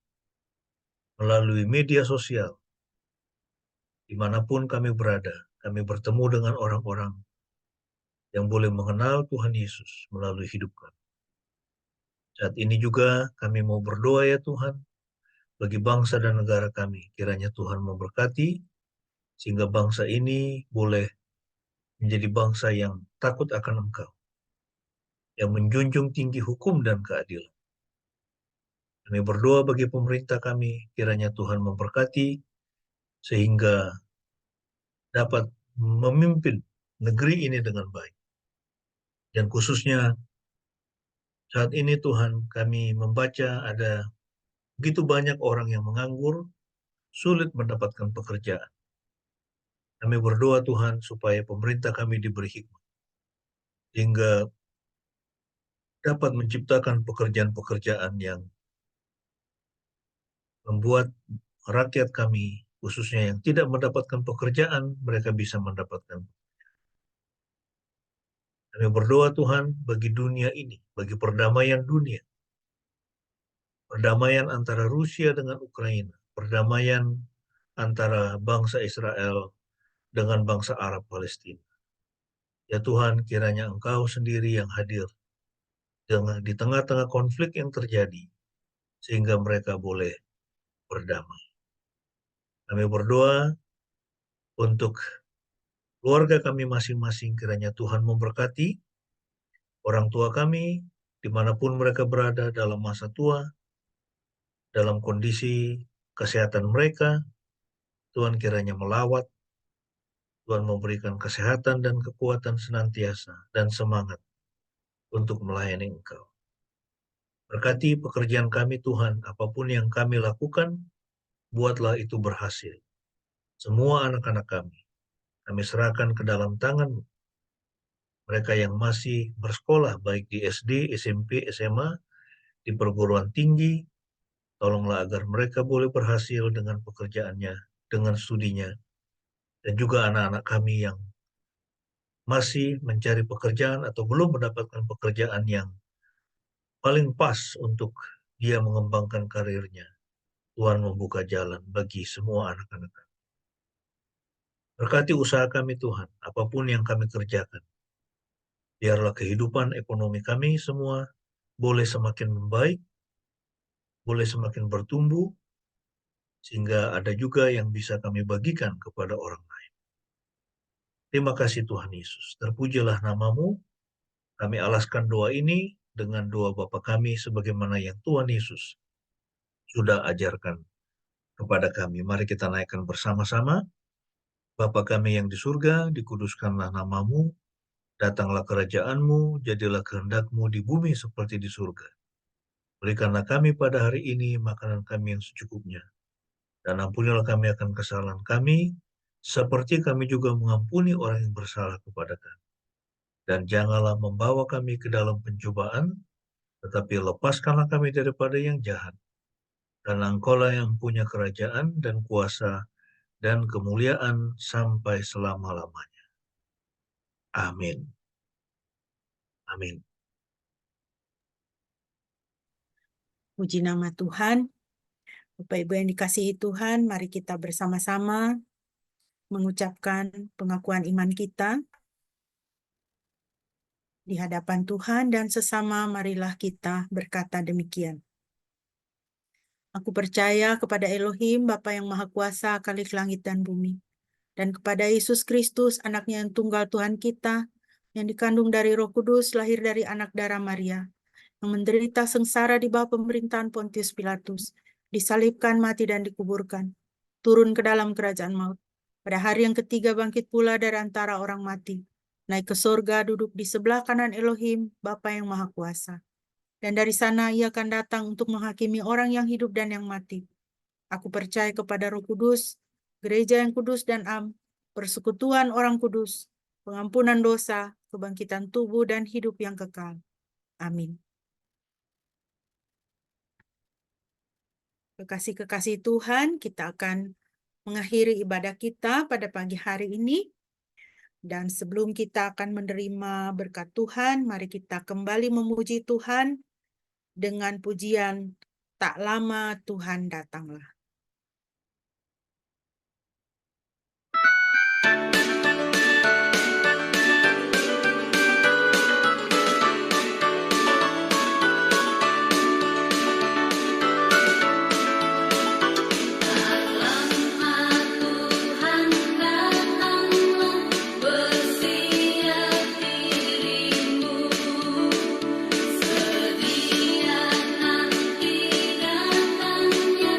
melalui media sosial, dimanapun kami berada, kami bertemu dengan orang-orang yang boleh mengenal Tuhan Yesus melalui hidup kami. Saat ini juga kami mau berdoa ya Tuhan, bagi bangsa dan negara kami. Kiranya Tuhan memberkati, sehingga bangsa ini boleh menjadi bangsa yang takut akan Engkau, yang menjunjung tinggi hukum dan keadilan. Kami berdoa bagi pemerintah kami, kiranya Tuhan memberkati, sehingga dapat memimpin negeri ini dengan baik. Dan khususnya Saat ini Tuhan, kami membaca ada begitu banyak orang yang menganggur, sulit mendapatkan pekerjaan. Kami berdoa Tuhan supaya pemerintah kami diberi hikmat, sehingga dapat menciptakan pekerjaan-pekerjaan yang membuat rakyat kami, khususnya yang tidak mendapatkan pekerjaan, mereka bisa mendapatkan. Kami berdoa Tuhan bagi dunia ini, bagi perdamaian dunia, perdamaian antara Rusia dengan Ukraina, perdamaian antara bangsa Israel dengan bangsa Arab Palestina. Ya Tuhan, kiranya Engkau sendiri yang hadir di tengah-tengah konflik yang terjadi, sehingga mereka boleh berdamai. Kami berdoa untuk keluarga kami masing-masing, kiranya Tuhan memberkati orang tua kami, dimanapun mereka berada dalam masa tua, dalam kondisi kesehatan mereka, Tuhan kiranya melawat, Tuhan memberikan kesehatan dan kekuatan senantiasa dan semangat untuk melayani Engkau. Berkati pekerjaan kami Tuhan, apapun yang kami lakukan, buatlah itu berhasil. Semua anak-anak kami serahkan ke dalam tangan-Mu. Mereka yang masih bersekolah, baik di SD, SMP, SMA, di perguruan tinggi, tolonglah agar mereka boleh berhasil dengan pekerjaannya, dengan studinya, dan juga anak-anak kami yang masih mencari pekerjaan atau belum mendapatkan pekerjaan yang paling pas untuk dia mengembangkan karirnya. Tuhan membuka jalan bagi semua anak-anak kami. Berkati usaha kami Tuhan, apapun yang kami kerjakan. Biarlah kehidupan ekonomi kami semua boleh semakin membaik, boleh semakin bertumbuh, sehingga ada juga yang bisa kami bagikan kepada orang lain. Terima kasih Tuhan Yesus. Terpujilah nama-Mu. Kami alaskan doa ini dengan doa Bapa kami sebagaimana yang Tuhan Yesus sudah ajarkan kepada kami. Mari kita naikkan bersama-sama. Bapa kami yang di surga, dikuduskanlah nama-Mu, datanglah kerajaan-Mu, jadilah kehendak-Mu di bumi seperti di surga. Berikanlah kami pada hari ini makanan kami yang secukupnya, dan ampunilah kami akan kesalahan kami, seperti kami juga mengampuni orang yang bersalah kepada kami. Dan janganlah membawa kami ke dalam pencobaan, tetapi lepaskanlah kami daripada yang jahat. Karena Engkau-lah yang punya kerajaan dan kuasa dan kemuliaan sampai selama-lamanya. Amin. Amin. Puji nama Tuhan. Bapak Ibu yang dikasihi Tuhan, mari kita bersama-sama mengucapkan pengakuan iman kita di hadapan Tuhan, dan sesama marilah kita berkata demikian. Aku percaya kepada Elohim, Bapa yang Maha Kuasa, Khalik langit dan bumi, dan kepada Yesus Kristus, anaknya yang tunggal Tuhan kita, yang dikandung dari Roh Kudus, lahir dari anak darah Maria, yang menderita sengsara di bawah pemerintahan Pontius Pilatus, disalibkan, mati, dan dikuburkan, turun ke dalam kerajaan maut. Pada hari yang ketiga bangkit pula dari antara orang mati, naik ke sorga, duduk di sebelah kanan Elohim, Bapa yang Maha Kuasa. Dan dari sana ia akan datang untuk menghakimi orang yang hidup dan yang mati. Aku percaya kepada Roh Kudus, gereja yang kudus dan am, persekutuan orang kudus, pengampunan dosa, kebangkitan tubuh, dan hidup yang kekal. Amin. Kekasih-kekasih Tuhan, kita akan mengakhiri ibadah kita pada pagi hari ini. Dan sebelum kita akan menerima berkat Tuhan, mari kita kembali memuji Tuhan dengan pujian "Tak Lama Tuhan Datanglah". Sedia nanti datangnya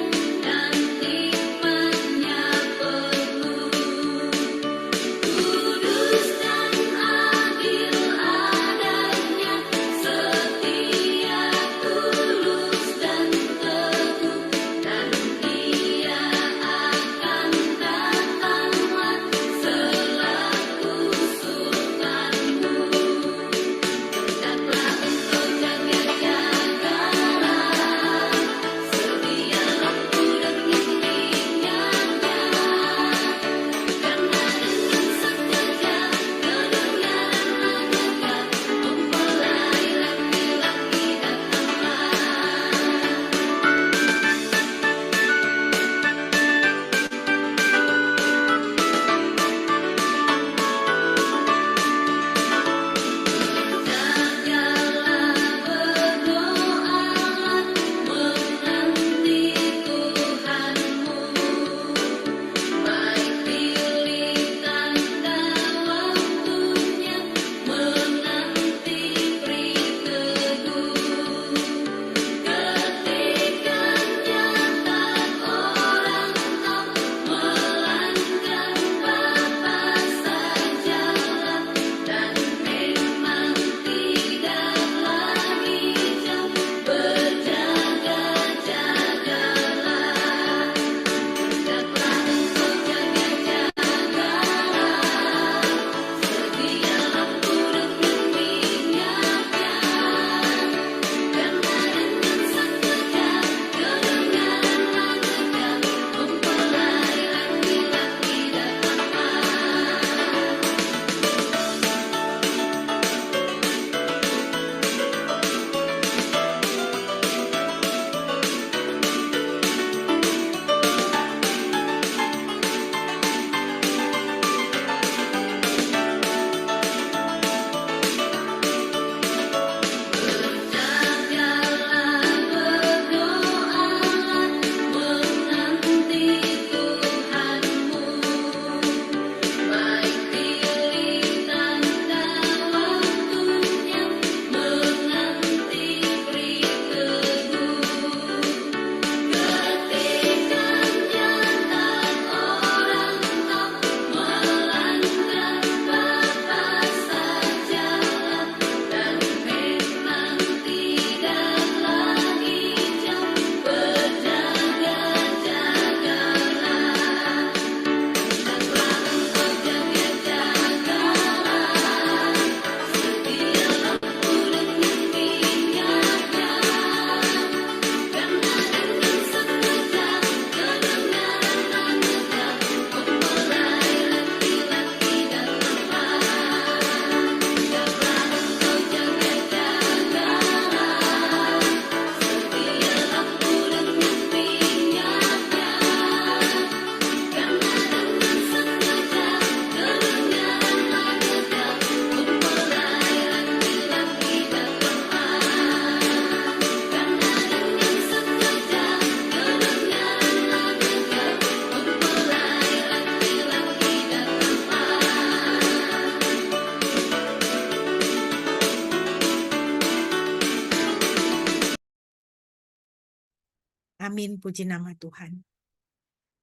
Amin, puji nama Tuhan.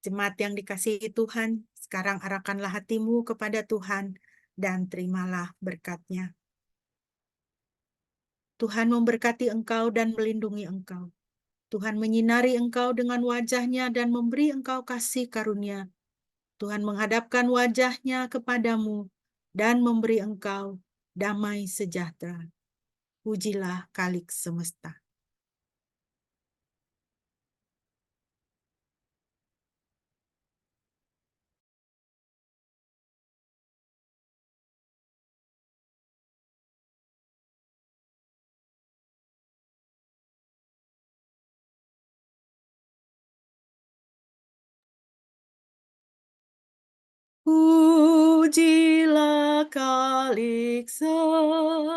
Jemaat yang dikasihi Tuhan, sekarang arahkanlah hatimu kepada Tuhan dan terimalah berkat-Nya. Tuhan memberkati engkau dan melindungi engkau. Tuhan menyinari engkau dengan wajah-Nya dan memberi engkau kasih karunia. Tuhan menghadapkan wajah-Nya kepadamu dan memberi engkau damai sejahtera. Pujilah Khalik semesta. Pujilah Khalik semesta.